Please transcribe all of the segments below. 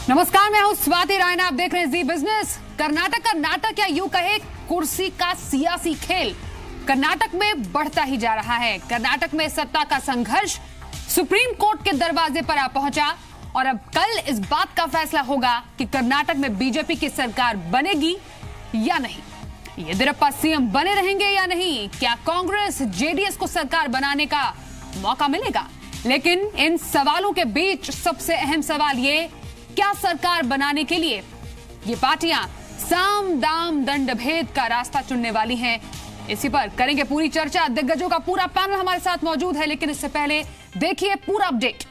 नमस्कार, मैं हूं स्वाति रायना। आप देख रहे हैं जी बिजनेस। कर्नाटक का नाटक या यूं कहे कुर्सी का सियासी खेल कर्नाटक में बढ़ता ही जा रहा है। कर्नाटक में सत्ता का संघर्ष सुप्रीम कोर्ट के दरवाजे पर आ पहुंचा और अब कल इस बात का फैसला होगा कि कर्नाटक में बीजेपी की सरकार बनेगी या नहीं। येदियुरप्पा सीएम बने रहेंगे या नहीं, क्या कांग्रेस जेडीएस को सरकार बनाने का मौका मिलेगा? लेकिन इन सवालों के बीच सबसे अहम सवाल ये, क्या सरकार बनाने के लिए ये पार्टियां साम दाम दंड भेद का रास्ता चुनने वाली हैं? इसी पर करेंगे पूरी चर्चा। दिग्गजों का पूरा पैनल हमारे साथ मौजूद है, लेकिन इससे पहले देखिए पूरा अपडेट।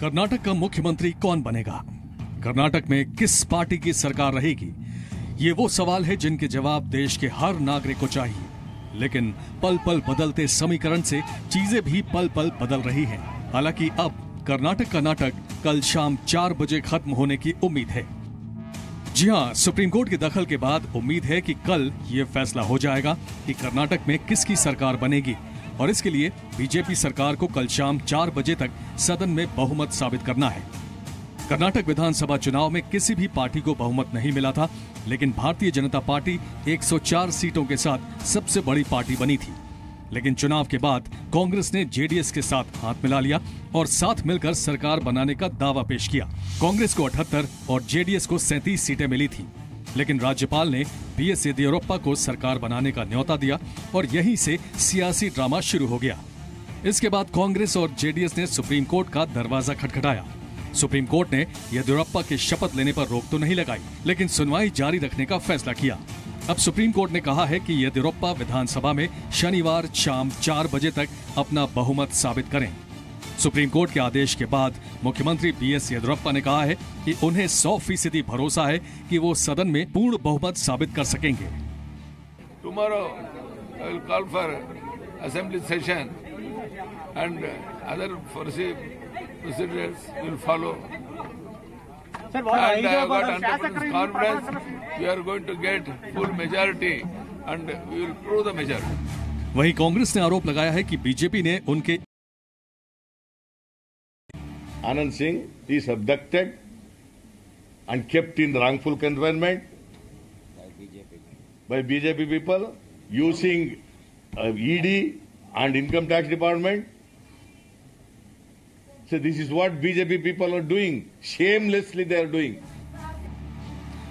कर्नाटक का मुख्यमंत्री कौन बनेगा? कर्नाटक में किस पार्टी की सरकार रहेगी? ये वो सवाल है जिनके जवाब देश के हर नागरिक को चाहिए। लेकिन पल पल बदलते समीकरण से चीजें भी पल पल बदल रही हैं। हालांकि अब कर्नाटक का नाटक कल शाम 4 बजे खत्म होने की उम्मीद है। जी हां, सुप्रीम कोर्ट के दखल के बाद उम्मीद है कि कल ये फैसला हो जाएगा कि कर्नाटक में किसकी सरकार बनेगी और इसके लिए बीजेपी सरकार को कल शाम 4 बजे तक सदन में बहुमत साबित करना है। कर्नाटक विधानसभा चुनाव में किसी भी पार्टी को बहुमत नहीं मिला था, लेकिन भारतीय जनता पार्टी 104 सीटों के साथ सबसे बड़ी पार्टी बनी थी। लेकिन चुनाव के बाद कांग्रेस ने जेडीएस के साथ हाथ मिला लिया और साथ मिलकर सरकार बनाने का दावा पेश किया। कांग्रेस को 78 और जेडीएस को 37 सीटें मिली थी। लेकिन राज्यपाल ने बीएस येदियुरप्पा को सरकार बनाने का न्योता दिया और यहीं से सियासी ड्रामा शुरू हो गया। इसके बाद कांग्रेस और जेडीएस ने सुप्रीम कोर्ट का दरवाजा खटखटाया। सुप्रीम कोर्ट ने येदियुरप्पा के शपथ लेने पर रोक तो नहीं लगाई, लेकिन सुनवाई जारी रखने का फैसला किया। अब सुप्रीम कोर्ट ने कहा है कि येदियुरप्पा विधानसभा में शनिवार शाम 4 बजे तक अपना बहुमत साबित करें। सुप्रीम कोर्ट के आदेश के बाद मुख्यमंत्री बीएस येदियुरप्पा ने कहा है कि उन्हें 100% भरोसा है कि वो सदन में पूर्ण बहुमत साबित कर सकेंगे। Tomorrow I will call for assembly session and other procedures will follow. And I have got 100% confidence we are going to get full majority and we will prove the majority. वहीं कांग्रेस ने आरोप लगाया है कि बीजेपी ने उनके Anand Singh is abducted and kept in wrongful confinement by BJP people using ED and Income Tax Department. So this is what BJP people are doing. Shamelessly they are doing.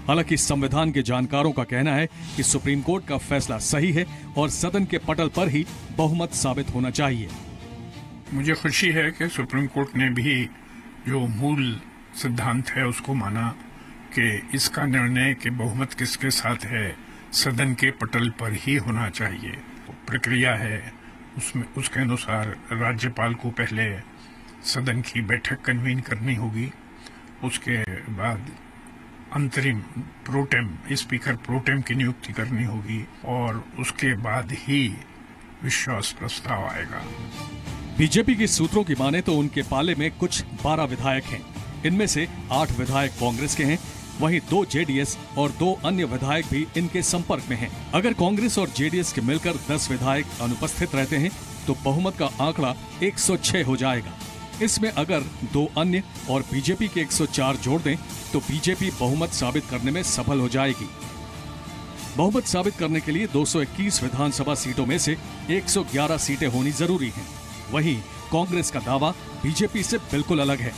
हालांकि संविधान के जानकारों का कहना है कि सुप्रीम कोर्ट का फैसला सही है और सदन के पटल पर ही बहुमत साबित होना चाहिए। मुझे खुशी है कि सुप्रीम कोर्ट ने भी जो मूल सिद्धांत है उसको माना कि इसका निर्णय कि बहुमत किसके साथ है सदन के पटल पर ही होना चाहिए। प्रक्रिया है उसमें, उसके अनुसार राज्यपाल को पहले सदन की बैठक कन्वीन करनी होगी, उसके बाद अंतरिम प्रोटेम स्पीकर प्रोटेम की नियुक्ति करनी होगी और उसके बाद ही विश्वास प्रस्ताव आएगा। बीजेपी के सूत्रों की माने तो उनके पाले में कुछ 12 विधायक हैं। इनमें से 8 विधायक कांग्रेस के हैं, वहीं 2 जेडीएस और 2 अन्य विधायक भी इनके संपर्क में हैं। अगर कांग्रेस और जेडीएस के मिलकर 10 विधायक अनुपस्थित रहते हैं तो बहुमत का आंकड़ा 106 हो जाएगा। इसमें अगर 2 अन्य और बीजेपी के 104 जोड़ दें तो बीजेपी बहुमत साबित करने में सफल हो जाएगी। बहुमत साबित करने के लिए 221 विधानसभा सीटों में से 111 सीटें होनी जरूरी हैं। वहीं कांग्रेस का दावा बीजेपी से बिल्कुल अलग है।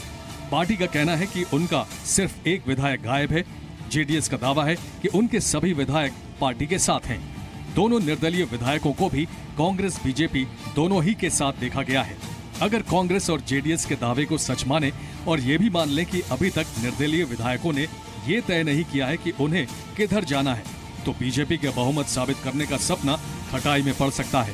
पार्टी का कहना है कि उनका सिर्फ एक विधायक गायब है। जेडीएस का दावा है कि उनके सभी विधायक पार्टी के साथ हैं। दोनों निर्दलीय विधायकों को भी कांग्रेस बीजेपी दोनों ही के साथ देखा गया है। अगर कांग्रेस और जेडीएस के दावे को सच माने और ये भी मान लें कि अभी तक निर्दलीय विधायकों ने ये तय नहीं किया है कि उन्हें किधर जाना है, तो बीजेपी के बहुमत साबित करने का सपना खटाई में पड़ सकता है।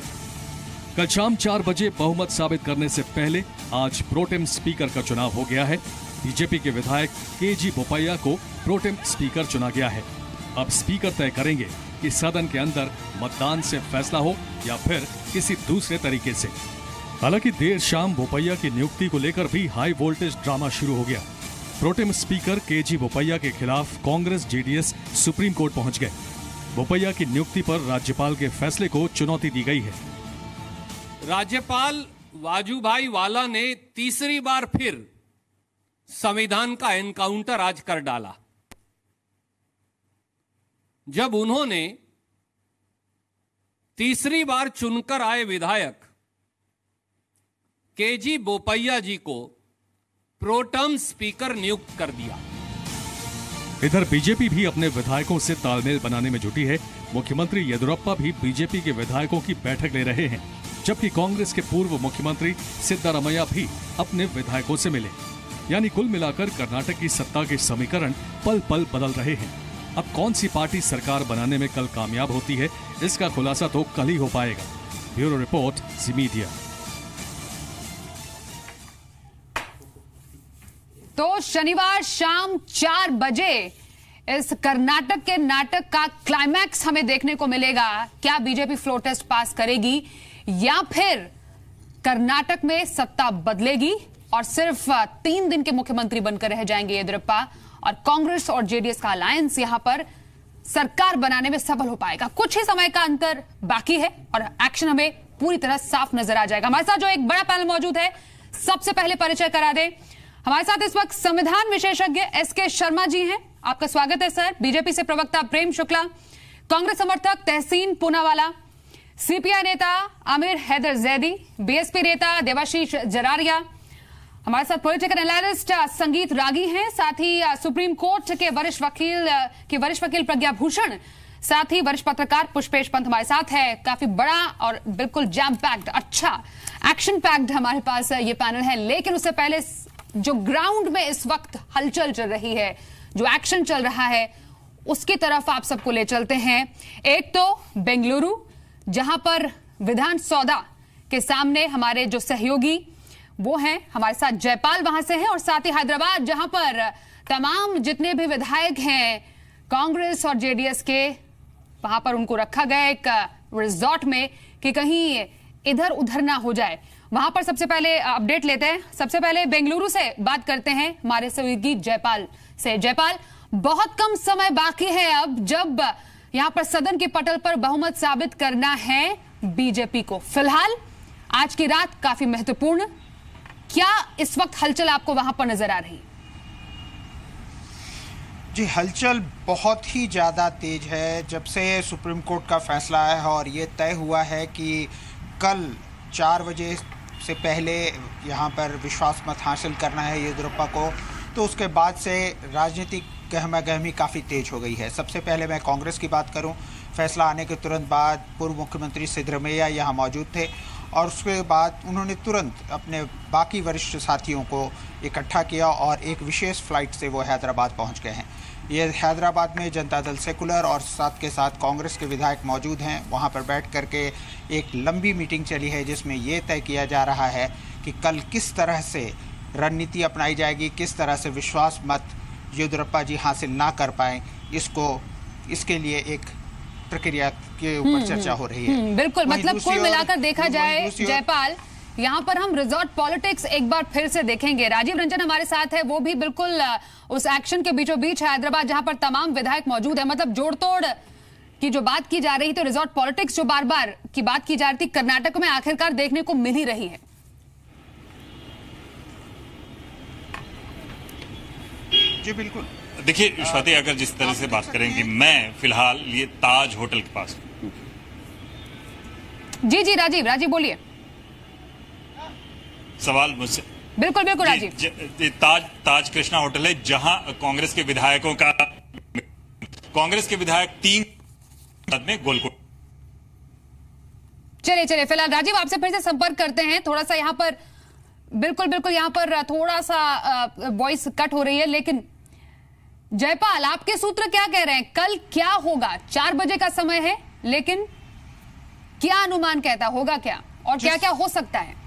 कल शाम 4 बजे बहुमत साबित करने से पहले आज प्रोटेम स्पीकर का चुनाव हो गया है। बीजेपी के विधायक केजी बोपैया को प्रोटेम स्पीकर चुना गया है। अब स्पीकर तय करेंगे कि सदन के अंदर मतदान से फैसला हो या फिर किसी दूसरे तरीके से। हालांकि देर शाम बोपैया की नियुक्ति को लेकर भी हाई वोल्टेज ड्रामा शुरू हो गया। प्रोटेम स्पीकर केजी बोपैया के खिलाफ कांग्रेस जेडीएस सुप्रीम कोर्ट पहुंच गए। बोपैया की नियुक्ति पर राज्यपाल के फैसले को चुनौती दी गई है। राज्यपाल वाजूभाई वाला ने तीसरी बार फिर संविधान का एनकाउंटर आज कर डाला, जब उन्होंने तीसरी बार चुनकर आए विधायक केजी बोपैया जी को प्रोटर्म स्पीकर नियुक्त कर दिया। इधर बीजेपी भी अपने विधायकों से तालमेल बनाने में जुटी है। मुख्यमंत्री येदियुरप्पा भी बीजेपी के विधायकों की बैठक ले रहे हैं, जबकि कांग्रेस के पूर्व मुख्यमंत्री सिद्धारमैया भी अपने विधायकों से मिले। यानी कुल मिलाकर कर्नाटक की सत्ता के समीकरण पल पल बदल रहे हैं। अब कौन सी पार्टी सरकार बनाने में कल कामयाब होती है, इसका खुलासा तो कल ही हो पाएगा। ब्यूरो रिपोर्ट, जी मीडिया। तो शनिवार शाम 4 बजे इस कर्नाटक के नाटक का क्लाइमैक्स हमें देखने को मिलेगा। क्या बीजेपी फ्लोर टेस्ट पास करेगी या फिर कर्नाटक में सत्ता बदलेगी और सिर्फ 3 दिन के मुख्यमंत्री बनकर रह जाएंगे येदियुरप्पा और कांग्रेस और जेडीएस का अलायंस यहां पर सरकार बनाने में सफल हो पाएगा। कुछ ही समय का अंतर बाकी है और एक्शन हमें पूरी तरह साफ नजर आ जाएगा। हमारे साथ जो एक बड़ा पैनल मौजूद है, सबसे पहले परिचय करा दें। हमारे साथ इस वक्त संविधान विशेषज्ञ एसके शर्मा जी हैं। आपका स्वागत है सर। बीजेपी से प्रवक्ता प्रेम शुक्ला, कांग्रेस समर्थक तहसीन पूनावाला, सीपीआई नेता आमिर हैदर जैदी, बीएसपी नेता देवाशीष जरारिया, हमारे साथ पॉलिटिकल एनालिस्ट संगीत रागी हैं, साथ ही सुप्रीम कोर्ट के वरिष्ठ वकील प्रज्ञा भूषण, साथ ही वरिष्ठ पत्रकार पुष्पेश पंत हमारे साथ है। काफी बड़ा और बिल्कुल जैम पैक्ड, अच्छा एक्शन पैक्ड हमारे पास ये पैनल है। लेकिन उससे पहले जो ग्राउंड में इस वक्त हलचल चल रही है, जो एक्शन चल रहा है, उसकी तरफ आप सबको ले चलते हैं। एक तो बेंगलुरु, जहां पर विधान सौदा के सामने हमारे जो सहयोगी वो हैं, हमारे साथ जयपाल वहां से हैं, और साथ ही हैदराबाद, जहां पर तमाम जितने भी विधायक हैं कांग्रेस और जेडीएस के, वहां पर उनको रखा गया एक रिजॉर्ट में कि कहीं इधर उधर ना हो जाए। वहां पर सबसे पहले अपडेट लेते हैं। सबसे पहले बेंगलुरु से बात करते हैं हमारे सहयोगी जयपाल से। जयपाल, बहुत कम समय बाकी है अब, जब यहां पर सदन के पटल पर बहुमत साबित करना है बीजेपी को। फिलहाल आज की रात काफी महत्वपूर्ण, क्या इस वक्त हलचल आपको वहां पर नजर आ रही? जी, हलचल बहुत ही ज़्यादा तेज है जब से सुप्रीम कोर्ट का फैसला है और ये तय हुआ है कि कल 4 बजे से पहले यहाँ पर विश्वास मत हासिल करना है येदियुरप्पा को। तो उसके बाद से राजनीतिक गहमागहमी काफ़ी तेज हो गई है। सबसे पहले मैं कांग्रेस की बात करूं, फैसला आने के तुरंत बाद पूर्व मुख्यमंत्री सिद्धरमैया यहाँ मौजूद थे और उसके बाद उन्होंने तुरंत अपने बाकी वरिष्ठ साथियों को इकट्ठा किया और एक विशेष फ्लाइट से वो हैदराबाद पहुँच गए हैं। ये हैदराबाद में जनता दल सेकुलर और साथ के साथ कांग्रेस के विधायक मौजूद हैं। वहाँ पर बैठ करके एक लंबी मीटिंग चली है जिसमें ये तय किया जा रहा है कि कल किस तरह से रणनीति अपनाई जाएगी, किस तरह से विश्वास मत येदियुरप्पा जी हासिल ना कर पाए, इसके लिए एक प्रक्रिया के ऊपर चर्चा हो रही है। बिल्कुल, मतलब कुल मिलाकर देखा जाए जयपाल, यहाँ पर हम रिजॉर्ट पॉलिटिक्स एक बार फिर से देखेंगे। राजीव रंजन हमारे साथ है, वो भी बिल्कुल उस एक्शन के बीचों बीच है हैदराबाद, जहां पर तमाम विधायक मौजूद है। मतलब जोड़ तोड़ की जो बात की जा रही, तो रिजॉर्ट पॉलिटिक्स जो बार बार की बात की जा रही थी, कर्नाटक में आखिरकार देखने को मिल ही रही है। जी बिल्कुल। देखिए स्वाति, अगर जिस तरह से बात करेंगे, मैं फिलहाल ये ताज होटल के पास। जी राजीव बोलिए। सवाल मुझसे। बिल्कुल राजीव। ताज कृष्णा होटल है जहां कांग्रेस के विधायक 3 में गोलकोट। चलिए फिलहाल राजीव आपसे फिर से संपर्क करते हैं। थोड़ा सा यहाँ पर बिल्कुल यहाँ पर थोड़ा सा वॉइस कट हो रही है, लेकिन जयपाल आपके सूत्र क्या कह रहे हैं, कल क्या होगा? 4 बजे का समय है, लेकिन क्या अनुमान कहता होगा क्या, और क्या हो सकता है?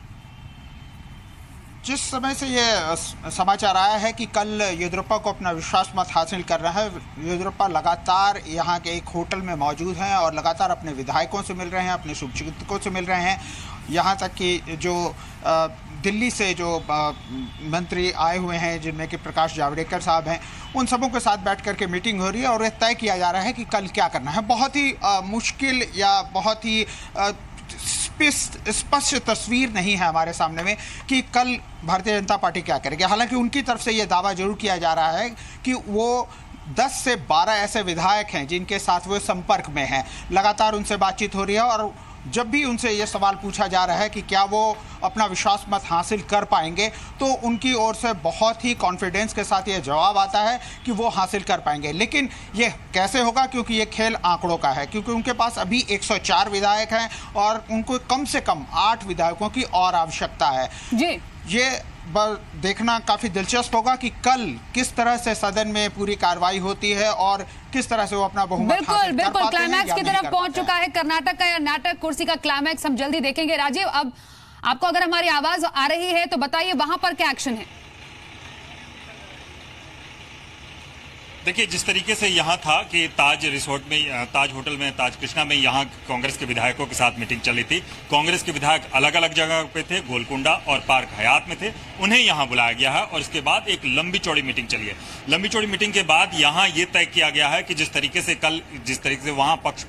जिस समय से ये समाचार आया है कि कल येदियुरप्पा को अपना विश्वास मत हासिल करना है, येदियुरप्पा लगातार यहाँ के एक होटल में मौजूद हैं और लगातार अपने विधायकों से मिल रहे हैं, अपने शुभचिंतकों से मिल रहे हैं। यहाँ तक कि जो दिल्ली से जो मंत्री आए हुए हैं, जिनमें कि प्रकाश जावड़ेकर साहब हैं, उन सबों के साथ बैठ करके मीटिंग हो रही है और यह तय किया जा रहा है कि कल क्या करना है। बहुत ही मुश्किल या बहुत ही स्पष्ट तस्वीर नहीं है हमारे सामने में कि कल भारतीय जनता पार्टी क्या करेगी। हालांकि उनकी तरफ से यह दावा जरूर किया जा रहा है कि वो 10 से 12 ऐसे विधायक हैं जिनके साथ वो संपर्क में हैं, लगातार उनसे बातचीत हो रही है और जब भी उनसे ये सवाल पूछा जा रहा है कि क्या वो अपना विश्वास मत हासिल कर पाएंगे, तो उनकी ओर से बहुत ही कॉन्फिडेंस के साथ ये जवाब आता है कि वो हासिल कर पाएंगे। लेकिन ये कैसे होगा, क्योंकि ये खेल आंकड़ों का है, क्योंकि उनके पास अभी 104 विधायक हैं और उनको कम से कम 8 विधायकों की और आवश्यकता है जी। ये देखना काफी दिलचस्प होगा कि कल किस तरह से सदन में पूरी कार्रवाई होती है और किस तरह से वो अपना बहुमत हासिल कर पाते हैं। बिल्कुल क्लाइमैक्स की तरफ पहुंच चुका है कर्नाटक का नाटक कुर्सी का क्लाइमैक्स हम जल्दी देखेंगे। राजीव, अब आपको अगर हमारी आवाज आ रही है तो बताइए वहां पर क्या एक्शन है। देखिए, जिस तरीके से यहाँ था कि ताज रिसोर्ट में, ताज होटल में, ताज कृष्णा में यहाँ कांग्रेस के विधायकों के साथ मीटिंग चली थी। कांग्रेस के विधायक अलग अलग जगह पे थे, गोलकुंडा और पार्क हयात में थे, उन्हें यहाँ बुलाया गया है और इसके बाद एक लंबी चौड़ी मीटिंग चली है। लंबी चौड़ी मीटिंग के बाद यहाँ ये तय किया गया है कि जिस तरीके से कल जिस तरीके से वहाँ पक्ष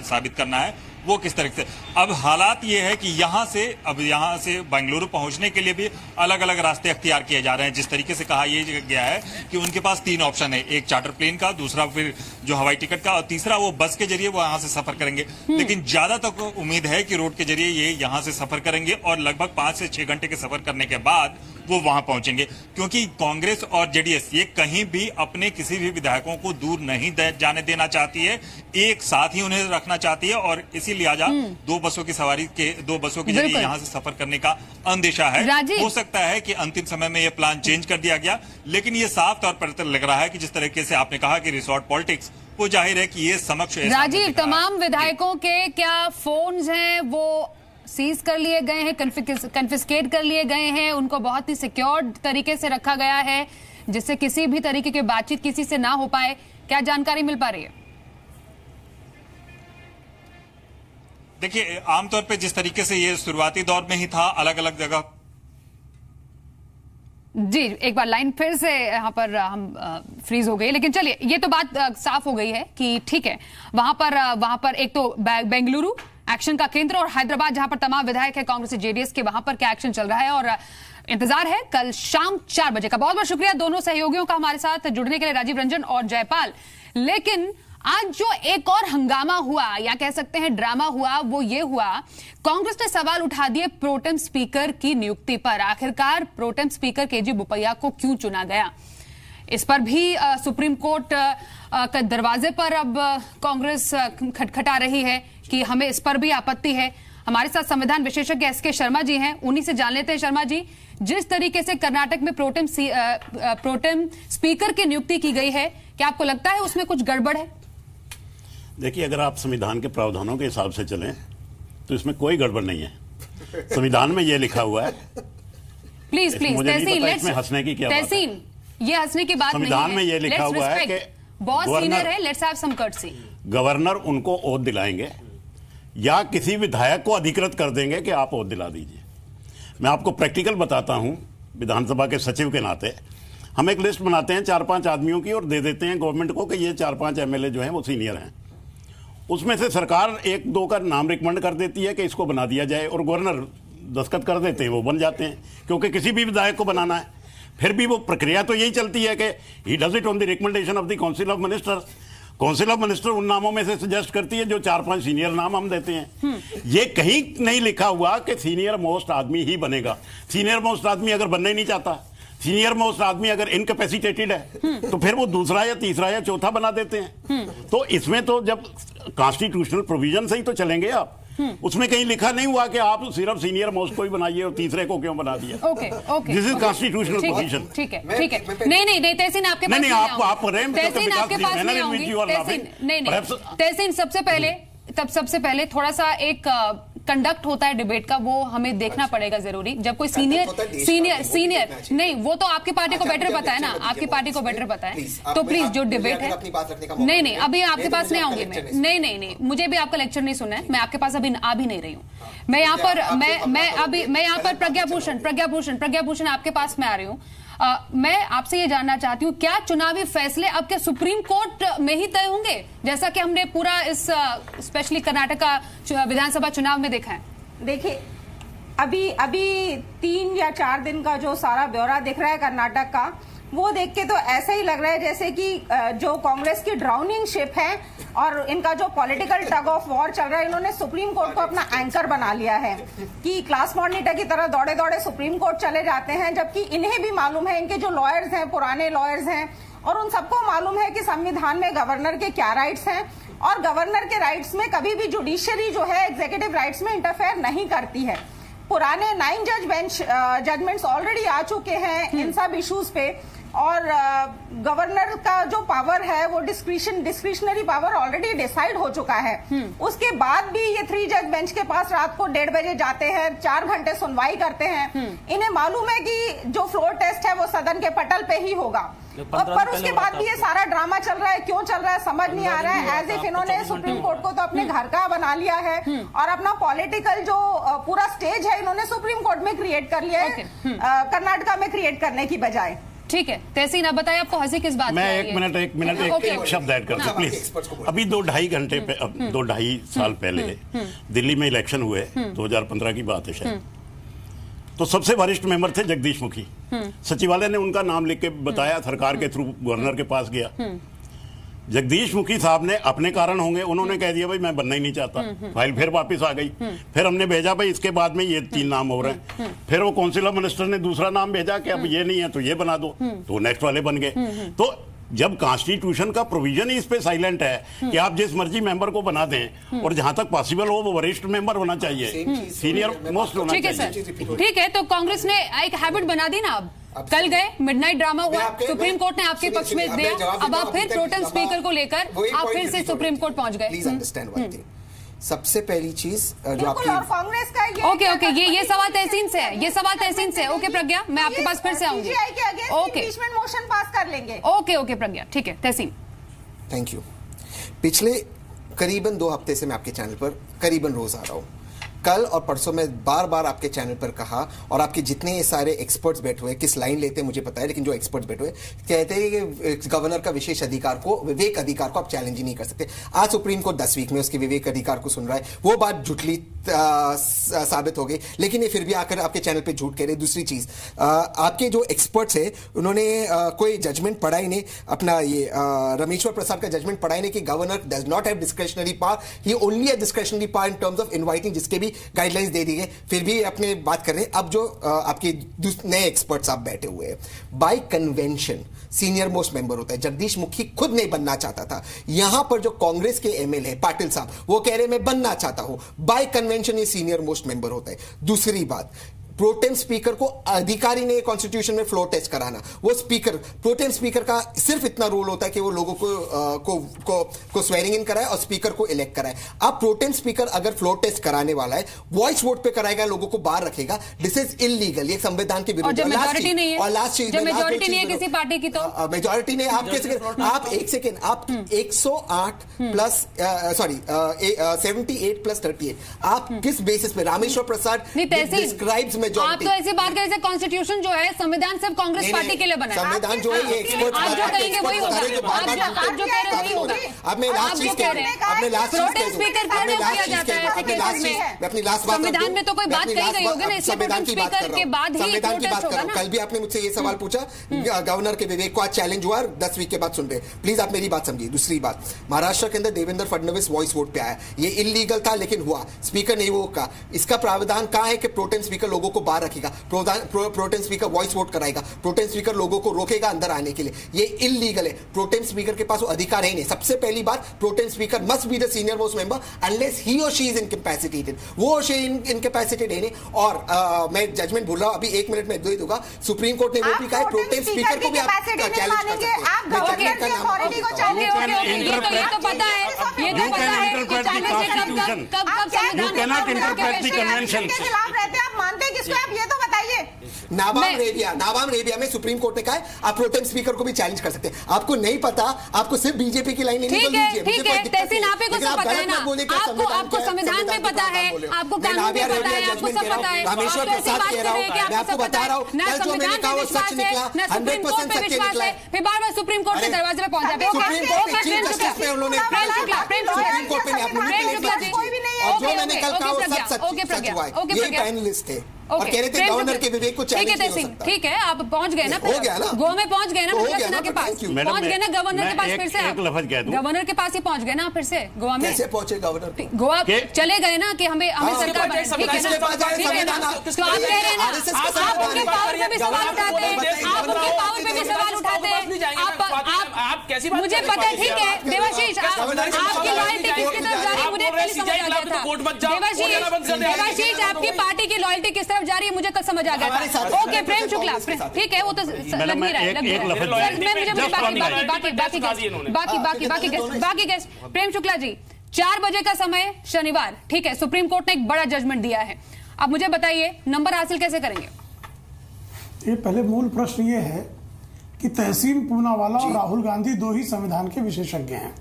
साबित करना है वो किस तरह से। अब हालात ये है कि यहाँ से बेंगलुरु पहुंचने के लिए भी अलग अलग रास्ते अख्तियार किए जा रहे हैं। जिस तरीके से कहा यह गया है कि उनके पास 3 ऑप्शन है, एक चार्टर प्लेन का, दूसरा फिर जो हवाई टिकट का और तीसरा वो बस के जरिए वो यहाँ से सफर करेंगे। लेकिन ज्यादातर को उम्मीद है कि रोड के जरिए ये यहाँ से सफर करेंगे और लगभग 5 से 6 घंटे के सफर करने के बाद वो वहां पहुंचेंगे, क्योंकि कांग्रेस और जेडीएस ये कहीं भी अपने किसी भी विधायकों को दूर नहीं जाने देना चाहती है, एक साथ ही उन्हें रखना चाहती है और इसी लिहाजा 2 बसों की सवारी के 2 बसों के जरिए यहां से सफर करने का अंदेशा है। हो सकता है कि अंतिम समय में यह प्लान चेंज कर दिया गया, लेकिन ये साफ तौर पर लग रहा है कि जिस तरीके से आपने कहा कि रिसोर्ट पॉलिटिक्स, वो जाहिर है कि ये समक्ष राजीव तमाम विधायकों के क्या फोन्स हैं वो सीज कर लिए गए हैं, कन्फिस्केट कर लिए गए हैं, उनको बहुत ही सिक्योर्ड तरीके से रखा गया है जिससे किसी भी तरीके की बातचीत किसी से ना हो पाए। क्या जानकारी मिल पा रही है? देखिए, आमतौर पे जिस तरीके से ये शुरुआती दौर में ही था, अलग अलग जगह जी, एक बार लाइन फिर से यहाँ पर हम फ्रीज हो गई, लेकिन चलिए ये तो बात साफ हो गई है कि ठीक है, वहां पर एक तो बेंगलुरु एक्शन का केंद्र और हैदराबाद जहां पर तमाम विधायक है कांग्रेस से जेडीएस के, वहां पर क्या एक्शन चल रहा है और इंतजार है कल शाम 4 बजे का। बहुत बहुत शुक्रिया दोनों सहयोगियों का हमारे साथ जुड़ने के लिए, राजीव रंजन और जयपाल। लेकिन आज जो एक और हंगामा हुआ या कह सकते हैं ड्रामा हुआ, वो ये हुआ, कांग्रेस ने सवाल उठा दिए प्रोटेम स्पीकर की नियुक्ति पर। आखिरकार प्रोटेम स्पीकर केजी बोपैया को क्यों चुना गया, इस पर भी सुप्रीम कोर्ट के दरवाजे पर अब कांग्रेस खटखटा रही है कि हमें इस पर भी आपत्ति है। हमारे साथ संविधान विशेषज्ञ एसके शर्मा जी हैं, उन्हीं से जान लेते हैं। शर्मा जी, जिस तरीके से कर्नाटक में प्रोटेम स्पीकर की नियुक्ति की गई है, क्या आपको लगता है उसमें कुछ गड़बड़ है? देखिए, अगर आप संविधान के प्रावधानों के हिसाब से चलें तो इसमें कोई गड़बड़ नहीं है। संविधान में यह लिखा हुआ है। प्लीज तहसीन, हंसने की क्या बात है? ये हंसने की बात नहीं है। संविधान में यह लिखा हुआ है कि बहुत सीनियर है, let's have some courtesy. Governor उनको ओथ दिलाएंगे या किसी विधायक को अधिकृत कर देंगे कि आप ओथ दिला दीजिए। मैं आपको प्रैक्टिकल बताता हूं, विधानसभा के सचिव के नाते हम एक लिस्ट बनाते हैं 4-5 आदमियों की और दे देते हैं गवर्नमेंट को कि ये 4-5 एमएलए जो हैं वो सीनियर हैं। उसमें से सरकार 1-2 का नाम रिकमेंड कर देती है कि इसको बना दिया जाए और गवर्नर दस्तखत कर देते हैं, वो बन जाते हैं, क्योंकि किसी भी विधायक को बनाना है। फिर भी वो प्रक्रिया तो यही चलती है कि he does it on the recommendation of the council of ministers. Council of minister उन नामों में से सजेस्ट करती है जो 4-5 सीनियर नाम हम देते हैं। ये कहीं नहीं लिखा हुआ कि सीनियर मोस्ट आदमी ही बनेगा। सीनियर मोस्ट आदमी अगर बनना ही नहीं चाहता, सीनियर मोस्ट आदमी अगर इनकैपेसिटेटेड है, तो फिर वो दूसरा या तीसरा या चौथा बना देते हैं। तो इसमें तो जब कॉन्स्टिट्यूशनल प्रोविजन से ही तो चलेंगे आप। उसमें कहीं लिखा नहीं हुआ कि आप सिर्फ सीनियर मोस्ट को ही बनाइए और तीसरे को क्यों बना दिया। Okay, this is constitutional provision. ठीक है। नहीं, तहसीन आपके पास नहीं, आप तहसीन आपके पास नहीं आऊंगी। तहसीन सबसे पहले थोड़ा सा एक कंडक्ट होता है डिबेट का वो हमें देखना पड़ेगा जरूरी। जब कोई सीनियर नहीं, वो तो आपकी पार्टी को बेटर पता है ना, आपकी पार्टी को बेटर पता है। तो प्लीज जो डिबेट है, नहीं अभी आपके पास नहीं आऊंगी मैं, नहीं मुझे भी आपका लेक्चर नहीं सुनना है, मैं आपके पास अभी आ भी नहीं रही हूँ। मैं यहाँ पर मैं यहाँ पर प्रज्ञा भूषण आपके पास में आ रही हूँ। मैं आपसे ये जानना चाहती हूँ, क्या चुनावी फैसले अब क्या सुप्रीम कोर्ट में ही तय होंगे, जैसा कि हमने पूरा इस स्पेशली कर्नाटक का विधानसभा चुनाव में देखा है? देखिए, अभी 3 या 4 दिन का जो सारा ब्यौरा दिख रहा है कर्नाटक का, वो देख के तो ऐसा ही लग रहा है जैसे कि जो कांग्रेस की ड्राउनिंग शिप है और इनका जो पॉलिटिकल टग ऑफ वॉर चल रहा है, इन्होंने सुप्रीम कोर्ट को अपना एंकर बना लिया है कि क्लास मॉनिटर की तरह दौड़े दौड़े सुप्रीम कोर्ट चले जाते हैं, जबकि इन्हें भी मालूम है, इनके जो लॉयर्स हैं, पुराने लॉयर्स हैं, और उन सबको मालूम है कि संविधान में गवर्नर के क्या राइट्स हैं, और गवर्नर के राइट्स में कभी भी जुडिशियरी जो है एग्जीक्यूटिव राइट्स में इंटरफेयर नहीं करती है। पुराने 9 जज बेंच जजमेंट्स ऑलरेडी आ चुके हैं इन सब इश्यूज पे, और गवर्नर का जो पावर है वो डिस्क्रिशनरी पावर ऑलरेडी डिसाइड हो चुका है। उसके बाद भी ये 3 जज बेंच के पास रात को 1:30 बजे जाते हैं, 4 घंटे सुनवाई करते हैं। इन्हें मालूम है कि जो फ्लोर टेस्ट है वो सदन के पटल पे ही होगा, पर उसके बाद भी ये सारा ड्रामा चल रहा है। क्यों चल रहा है समझ नहीं आ रहा है। एज इफ इन्होंने सुप्रीम कोर्ट को तो अपने घर का बना लिया है और अपना पॉलिटिकल जो पूरा स्टेज है इन्होंने सुप्रीम कोर्ट में क्रिएट कर लिया है, कर्नाटका में क्रिएट करने की बजाय। ठीक है, तहसीन, आप बताइए आपको हंसी किस बात? मैं एक मिनट एक शब्द ऐड कर दूं प्लीज। अभी 2-2.5 घंटे 2-2.5 साल पहले दिल्ली में इलेक्शन हुए, 2015 की बात है शायद, तो सबसे वरिष्ठ मेंबर थे जगदीश मुखी। सचिवालय ने उनका नाम लिख के बताया, सरकार के थ्रू गवर्नर के पास गया। जगदीश मुखी साहब ने अपने कारण होंगे, उन्होंने कह दिया भाई मैं बनना ही नहीं चाहता, फाइल फिर वापस आ गई। फिर हमने भेजा भाई इसके बाद में ये 3 नाम हो रहे हैं। फिर वो काउंसिल ऑफ मिनिस्टर ने दूसरा नाम भेजा कि अब ये नहीं है तो ये बना दो, तो नेक्स्ट वाले बन गए। तो जब कॉन्स्टिट्यूशन का प्रोविजन ही इस पे साइलेंट है कि आप जिस मर्जी मेंबर को बना दें, और जहां तक पॉसिबल हो वो वरिष्ठ मेंबर होना चाहिए, सीनियर मोस्ट होना चाहिए। ठीक है, तो कांग्रेस ने एक हैबिट बना दी ना। अब कल गए, मिडनाइट ड्रामा हुआ, सुप्रीम कोर्ट ने आपके पक्ष में दिया, अब आप फिर प्रोटेम स्पीकर को लेकर आप फिर से सुप्रीम कोर्ट पहुंच गए। प्लीज अंडरस्टैंड वन थिंग, सबसे पहली चीज जो आपकी कांग्रेस का ओके ये सवाल तहसीन से है, ये सवाल तहसीन से। ओके प्रज्ञा, मैं आपके पास फिर से आऊंगी। ओके, मोशन पास कर लेंगे। ओके प्रज्ञा, ठीक है। तहसीन, थैंक यू। पिछले करीबन 2 हफ्ते से मैं आपके चैनल पर करीबन रोज आ रहा हूं। कल और परसों में बार बार आपके चैनल पर कहा, और आपके जितने सारे एक्सपर्ट्स बैठे हुए, किस लाइन लेते हैं मुझे पता है, लेकिन जो एक्सपर्ट्स बैठे हुए कहते हैं कि गवर्नर का विशेष अधिकार को, विवेक अधिकार को आप चैलेंज ही नहीं कर सकते। आज सुप्रीम कोर्ट 10 वीक में उसके विवेक अधिकार को सुन रहा है, वो बात झूठी साबित हो गई, लेकिन ये फिर भी आकर आपके चैनल पे झूठ कह रहे। दूसरी चीज, आपके जो एक्सपर्ट्स है उन्होंने कोई जजमेंट पढ़ा ही नहीं, अपना ये रमेश्वर प्रसाद का जजमेंट पढ़ा ही नहीं कि governor does not have discretionary power, he only have discretionary power in terms of inviting, जिसके भी गाइडलाइंस दे दी गई, फिर भी अपने बात कर रहे हैं। अब जो आपके नए एक्सपर्ट्स आप बैठे हुए हैं, bye convention senior most member होता है। जगदीश मुखी खुद नहीं बनना चाहता था, यहां पर जो कांग्रेस के एमएलए पाटिल साहब वो कह रहे मैं बनना चाहता हूं, बाय कन्वेंशन ये सीनियर मोस्ट मेंबर होता है। दूसरी बात, प्रोटेम स्पीकर को अधिकारी ने कॉन्स्टिट्यूशन में फ्लोर टेस्ट कराना, वो स्पीकर, प्रोटेम स्पीकर का सिर्फ इतना रोल होता है कि वो लोगों को स्वेरिंग इन कराए और स्पीकर को इलेक्ट कराए। अब प्रोटेम स्पीकर अगर फ्लोर टेस्ट कराने वाला है, वॉइस वोट पे कराएगा, लोगों को बाहर रखेगा, दिस इज इलीगल, ये संविधान के विरुद्ध है। मेजॉरिटी नहीं है किसी पार्टी की, तो मेजॉरिटी नहीं। आप एक सेकेंड, आप 108 प्लस 78 प्लस 38, आप किस बेसिस पे? रामेश्वर प्रसाद डिस्क्राइब्स आप तो ऐसी बात करें, कॉन्स्टिट्यूशन जो है, संविधान सिर्फ कांग्रेस पार्टी के लिए बना है। संविधान जो है ये एक्सपर्ट आप जो कहेंगे वही होगा, आप जो कह रहे हैं वही होगा। अब मैं लास्ट चीज कह रहा हूं, अपनी लास्ट बात, संविधान में तो कोई बात कही गई होगी ना, इसलिए प्रोटेम स्पीकर के बाद ही संविधान की बात कर रहा हूं। कल भी आपने मुझसे ये सवाल पूछा, गवर्नर के विवेक को आज चैलेंज हुआ, 10 वीक के बाद सुन रहे। प्लीज आप मेरी बात समझिए। दूसरी बात, महाराष्ट्र के अंदर देवेंद्र फडणवीस वॉइस वोट पे आया, ये इलीगल था लेकिन हुआ, स्पीकर नहीं वो का, इसका प्रावधान कहां है कि प्रोटेम स्पीकर लोगों को बाहर रखेगा, प्रोटेम स्पीकर वॉइस वोट कराएगा, प्रोटेम स्पीकर लोगों को रोकेगा अंदर आने के लिए, ये इलीगल है। प्रोटेम स्पीकर के पास वो अधिकार है नहीं। सबसे पहली बात, pro tem speaker must be the senior most member unless he और शी इज इनकैपेसिटेटेड, वो इनकैपेसिटेड है नहीं। और मैं जजमेंट भूल रहा हूं, अभी 1 मिनट में दे दूंगा। सुप्रीम कोर्ट ने वो भी कहा है प्रोटेम स्पीकर को भी आप चैलेंज कर सकते हैं। आप मानते हैं किसको? आप ये तो बताइए। नाबाम रेबिया में सुप्रीम कोर्ट ने कहा है आप प्रोटेम स्पीकर को भी चैलेंज कर सकते हैं। आपको नहीं पता, आपको सिर्फ बीजेपी की लाइन नहीं बोल दीजिए। ठीक है, तहसीन आप ही को सब पता है ना, आपको संविधान में पता है, आपको कानून में पता है, आपको सब पता है। रामेश्वर प्रसाद कह रहा हूं, मैं आपको बता रहा हूं, कल जो मैंने कहा वो सच निकला, 100% सच निकला। फिर बार बार सुप्रीम कोर्ट के दरवाजे पे पहुंच जाते हैं। सुप्रीम कोर्ट में चीफ जस्टिस पे उन्होंने सुप्रीम कोर्ट में आप और जो मैंने कल कहा वो सब सच हुआ है। ये पैनलिस्ट थे और कह रहे थे गवर्नर के विवेक को चैलेंज नहीं हो सकता। ठीक है, आप पहुंच गए ना, हो गया ना, गोवा में पहुंच गए ना, सिन्हा के पास पहुंच गए ना, गवर्नर के पास फिर से गवर्नर के पास ही पहुंच गए ना फिर से गोवा में। कैसे पहुंचे गवर्नर? गोवा चले गए ना कि हमें सरकार, ठीक है ना, तो आप कह रहे हैं ना, आप उनके पावर पे भी सवाल उठाते हैं, आप उनके पावर पे भी सवाल उठाते हैं। आप कैसी बात, मुझे पता है, ठीक है देवाशीष, आपकी लॉयल्टी किसकी तरफ जा रही है मुझे पहले समझ आ गया था। देवाशीष आपकी पार्टी की लॉयल्टी किस तरफ जा रही है मुझे कल समझ आ गया था। ओके प्रेम शुक्ला, ठीक है, वो तो लग नहीं रहा है। बाकी गेस्ट प्रेम शुक्ला जी, 4 बजे का समय शनिवार, ठीक है, सुप्रीम कोर्ट ने एक बड़ा जजमेंट दिया है। अब मुझे बताइए नंबर हासिल कैसे करेंगे? ये पहले मूल प्रश्न ये है कि तहसीन पूनावाला और राहुल गांधी 2 ही संविधान के विशेषज्ञ हैं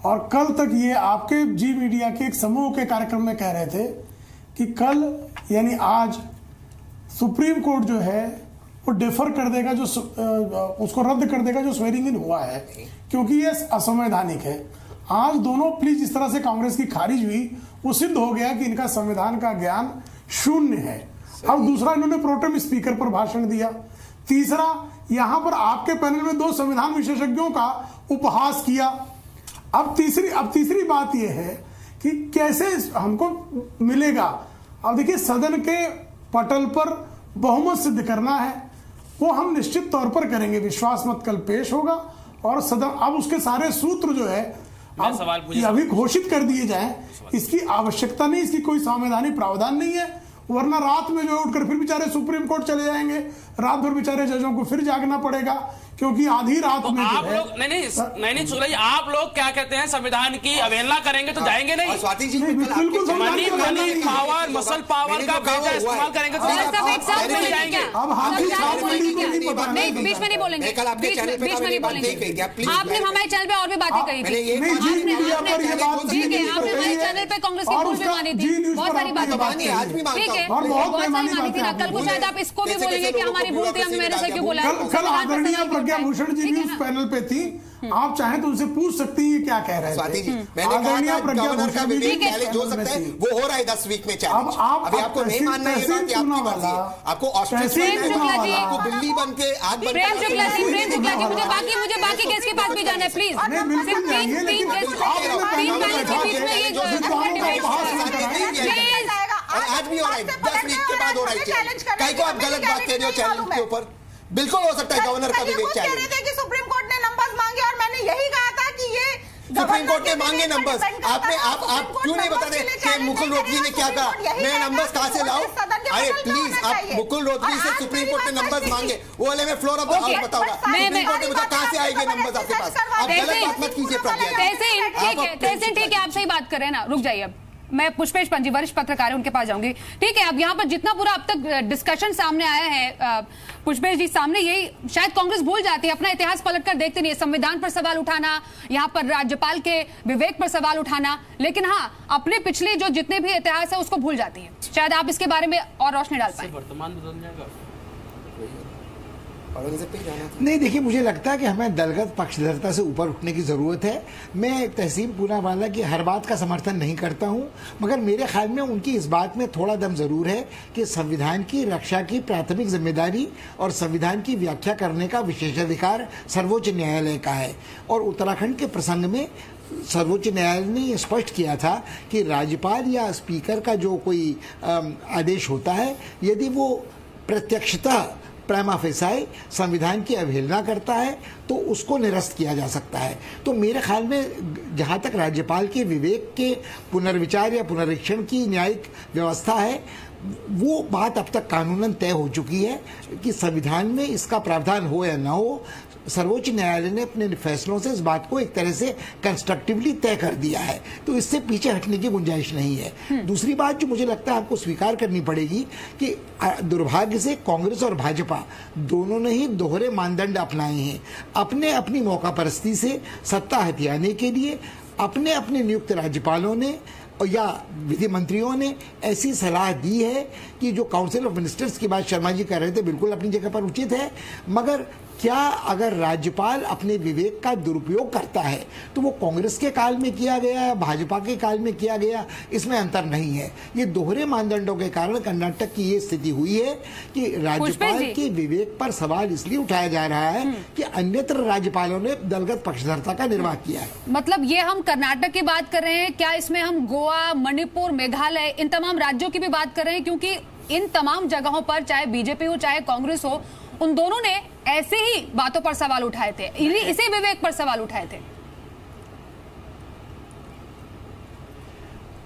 और कल तक ये आपके जी मीडिया के एक समूह के कार्यक्रम में कह रहे थे कि कल यानी आज सुप्रीम कोर्ट जो है वो डिफर कर देगा, जो उसको रद्द कर देगा जो स्वेरिंग इन हुआ है, क्योंकि ये असंवैधानिक है। आज दोनों प्लीज इस तरह से कांग्रेस की खारिज हुई, वो सिद्ध हो गया कि इनका संविधान का ज्ञान शून्य है। अब दूसरा, इन्होंने प्रोटेम स्पीकर पर भाषण दिया। तीसरा, यहां पर आपके पैनल में 2 संविधान विशेषज्ञों का उपहास किया। अब तीसरी बात यह है कि कैसे हमको मिलेगा। अब देखिए, सदन के पटल पर बहुमत सिद्ध करना है, वो हम निश्चित तौर पर करेंगे। विश्वास मत कल पेश होगा और सदन, अब उसके सारे सूत्र जो है अभी घोषित कर दिए जाएं, इसकी आवश्यकता नहीं, इसकी कोई संवैधानिक प्रावधान नहीं है। वरना रात में जो उठकर फिर बेचारे सुप्रीम कोर्ट चले जाएंगे, रात भर बेचारे जजों को फिर जागना पड़ेगा, क्योंकि आधी रात में आप लोग नहीं शुक्ला जी, आप लोग क्या कहते हैं, संविधान की अवहेलना करेंगे तो जाएंगे नहीं? स्वाति जी बिल्कुल मनी पावर, मसल पावर का बेजा इस्तेमाल करेंगे तो नहीं जाएंगे। अब नहीं, बीच में नहीं बोलेंगे, बीच में नहीं बोलेंगे। आपने हमारे चैनल पे और भी बातें कही थी, ठीक है, आपने हमारे चैनल पे कांग्रेस की भूल भी मानी थी, बहुत सारी बातें, ठीक है, बहुत सारी मानी थी ना। कल को शायद आप इसको भी बोलेंगे कि हमारी भूल थी, हम मैंने से क्यों बोला। कल आदरणीय प्रज्ञा भूषण जी भी उस पैनल पे थी, आप चाहें तो उनसे पूछ सकती हैं क्या कह रहे हैं। स्वाति जी, मैंने कहा गवर्नर का विवेक चैलेंज हो सकता है, वो हो रहा है 10 वीक में चैलेंज। अभी आपको नहीं मानना है कि आपकी मर्जी है, आपको ऑस्ट्रिच आपको बिल्ली बन के आग बन। प्रेम शुक्ला जी, मुझे बाकी केस के पास भी जाना है प्लीज। आज भी हो रहा है, 10 वीक के बाद हो रहा है चैलेंज। कहीं को आप गलत बात कह रहे हो चैलेंज के ऊपर, बिल्कुल हो सकता है गवर्नर का विवेक चैलेंज। सुप्रीम कोर्ट ने नंबर्स मांगे और मैंने यही कहा था कि ये सुप्रीम कोर्ट ने मांगे नंबर्स। आप क्यों नहीं बता रहे कि मुकुल रोहतगी ने क्या कहा? मैं नंबर्स कहां से लाऊं? अरे प्लीज, आप मुकुल रोहतगी से सुप्रीम कोर्ट ने नंबर्स मांगे, वो वाले में फ्लोर ऑफ द हाउस बताऊंगा। सुप्रीम कोर्ट ने बताया कहां से आएंगे नंबर्स आपके पास? आप गलत बात मत कीजिए प्रज्ञा। ठीक है, आप सही बात कर रहे हैं ना, रुक जाइए। अब मैं पुष्पेश पंजी, वरिष्ठ पत्रकार है, उनके पास जाऊंगी। ठीक है, अब यहाँ पर जितना पूरा अब तक डिस्कशन सामने आया है पुष्पेश जी, सामने यही शायद कांग्रेस भूल जाती है, अपना इतिहास पलटकर देखते नहीं है। संविधान पर सवाल उठाना, यहाँ पर राज्यपाल के विवेक पर सवाल उठाना, लेकिन हाँ, अपने पिछले जो जितने भी इतिहास है उसको भूल जाती है। शायद आप इसके बारे में और रोशनी डाल पाए। वर्तमान बदल जाएगा नहीं, देखिए, मुझे लगता है कि हमें दलगत पक्षधरता से ऊपर उठने की जरूरत है। मैं तहसीन पूनावाला की हर बात का समर्थन नहीं करता हूं, मगर मेरे ख्याल में उनकी इस बात में थोड़ा दम जरूर है कि संविधान की रक्षा की प्राथमिक जिम्मेदारी और संविधान की व्याख्या करने का विशेषाधिकार सर्वोच्च न्यायालय का है। और उत्तराखंड के प्रसंग में सर्वोच्च न्यायालय ने ये स्पष्ट किया था कि राज्यपाल या स्पीकर का जो कोई आदेश होता है, यदि वो प्रत्यक्षता प्राइमा फेसाई संविधान की अवहेलना करता है तो उसको निरस्त किया जा सकता है। तो मेरे ख्याल में जहाँ तक राज्यपाल के विवेक के पुनर्विचार या पुनरीक्षण की न्यायिक व्यवस्था है, वो बात अब तक कानूनन तय हो चुकी है कि संविधान में इसका प्रावधान हो या ना हो। सर्वोच्च न्यायालय ने अपने फैसलों से इस बात को एक तरह से कंस्ट्रक्टिवली तय कर दिया है, तो इससे पीछे हटने की गुंजाइश नहीं है। दूसरी बात जो मुझे लगता है आपको स्वीकार करनी पड़ेगी कि दुर्भाग्य से कांग्रेस और भाजपा दोनों ने ही दोहरे मानदंड अपनाए हैं। अपने अपनी मौका परस्ती से सत्ता हथियाने के लिए अपने अपने नियुक्त राज्यपालों ने या विधि मंत्रियों ने ऐसी सलाह दी है कि जो काउंसिल ऑफ मिनिस्टर्स की बात शर्मा जी कर रहे थे बिल्कुल अपनी जगह पर उचित है, मगर क्या अगर राज्यपाल अपने विवेक का दुरुपयोग करता है तो वो कांग्रेस के काल में किया गया या भाजपा के काल में किया गया, इसमें अंतर नहीं है। ये दोहरे मानदंडों के कारण कर्नाटक की ये स्थिति हुई है कि राज्यपाल के विवेक पर सवाल इसलिए उठाया जा रहा है कि अन्यत्र राज्यपालों ने दलगत पक्षधरता का निर्वाह किया है। मतलब ये हम कर्नाटक की बात कर रहे हैं, क्या इसमें हम गोवा, मणिपुर, मेघालय, इन तमाम राज्यों की भी बात कर रहे हैं? क्योंकि इन तमाम जगहों पर चाहे बीजेपी हो चाहे कांग्रेस हो, उन दोनों ने ऐसे ही बातों पर सवाल उठाए थे, इसी विवेक पर सवाल उठाए थे।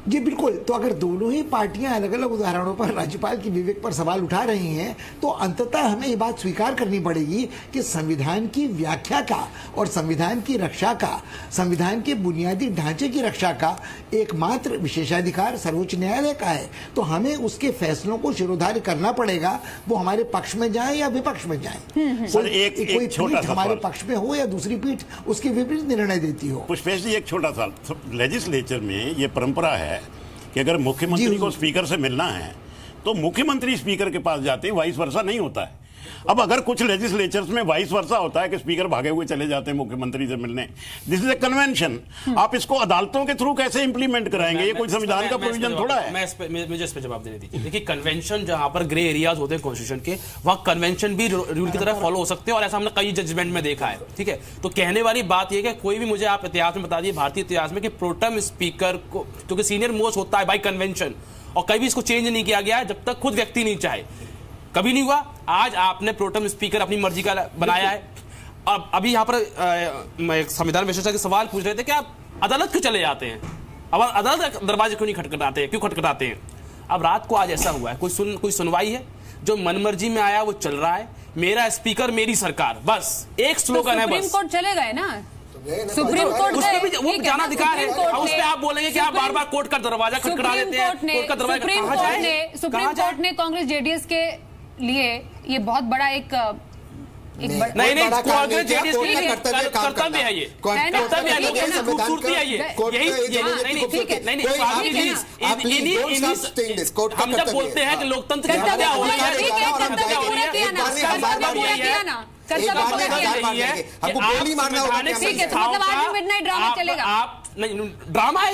जी बिल्कुल। तो अगर दोनों ही पार्टियां अलग अलग उदाहरणों पर राज्यपाल की विवेक पर सवाल उठा रही हैं तो अंततः हमें ये बात स्वीकार करनी पड़ेगी कि संविधान की व्याख्या का और संविधान की रक्षा का, संविधान के बुनियादी ढांचे की रक्षा का एकमात्र विशेषाधिकार सर्वोच्च न्यायालय का है। तो हमें उसके फैसलों को शिरोधार्य करना पड़ेगा, वो हमारे पक्ष में जाए या विपक्ष में जाए। कोई पीठ हमारे पक्ष में हो या दूसरी पीठ उसके विपरीत निर्णय देती हो। पुष्पेश जी, एक छोटा सा, लेजिस्लेचर में ये परंपरा है कि अगर मुख्यमंत्री को स्पीकर से मिलना है तो मुख्यमंत्री स्पीकर के पास जाते हैं, वाइस वर्सा नहीं होता है। अब अगर कुछ लेजिस्लेचर्स में वाइस वर्सा होता है कि स्पीकर भागे हुए चले जाते हैं मुख्यमंत्री से मिलने, दिस इज ए कन्वेंशन। आप इसको अदालतों के थ्रू कैसे इंप्लीमेंट कराएंगे? ये कोई संविधान का प्रोविजन थोड़ा है। मुझे इस पे जवाब देने दीजिए। देखिए, कन्वेंशन जहां पर ग्रे एरियाज होते हैं कॉन्स्टिट्यूशन के, वहां कन्वेंशन भी रूल की तरह फॉलो हो सकते हैं, और ऐसा हमने कई जजमेंट में देखा है। ठीक है, तो कहने वाली बात यह कि कोई भी मुझे आप इतिहास में बता दिए, भारतीय इतिहास में, कि प्रोटम स्पीकर को क्योंकि सीनियर मोस्ट होता है बाई कन्वेंशन, और कभी इसको चेंज नहीं किया गया है जब तक खुद व्यक्ति नहीं चाहे, कभी नहीं हुआ। आज आपने प्रोटम स्पीकर अपनी मर्जी का बनाया है। अब अभी यहाँ पर संविधान विशेषज्ञ के सवाल पूछ रहे थे कि आप अदालत क्यों चले जाते हैं, अब अदालत दरवाजे क्यों नहीं खटखटाते हैं, क्यों खटखटाते हैं? अब रात को आज ऐसा हुआ है, कोई सुनवाई है? जो मनमर्जी में आया वो चल रहा है। मेरा स्पीकर मेरी सरकार, बस एक स्लोगन है। सुप्रीम कोर्ट चले गए ना, सुप्रीम कोर्ट वो जाना अधिकार है। उस पे आप बोलेंगे कि आप बार बार कोर्ट का दरवाजा खटखटा देते हैं। सुप्रीम कोर्ट ने कांग्रेस जेडीएस के लिए ये बहुत बड़ा एक नहीं कांग्रेस जेडीएस के कर्तव्य है, ये कर्तव्य है, लोकतंत्र की खूबसूरती है ये। हम जब बोलते हैं कि लोकतंत्र की हत्या हो रही है, ड्रामा है,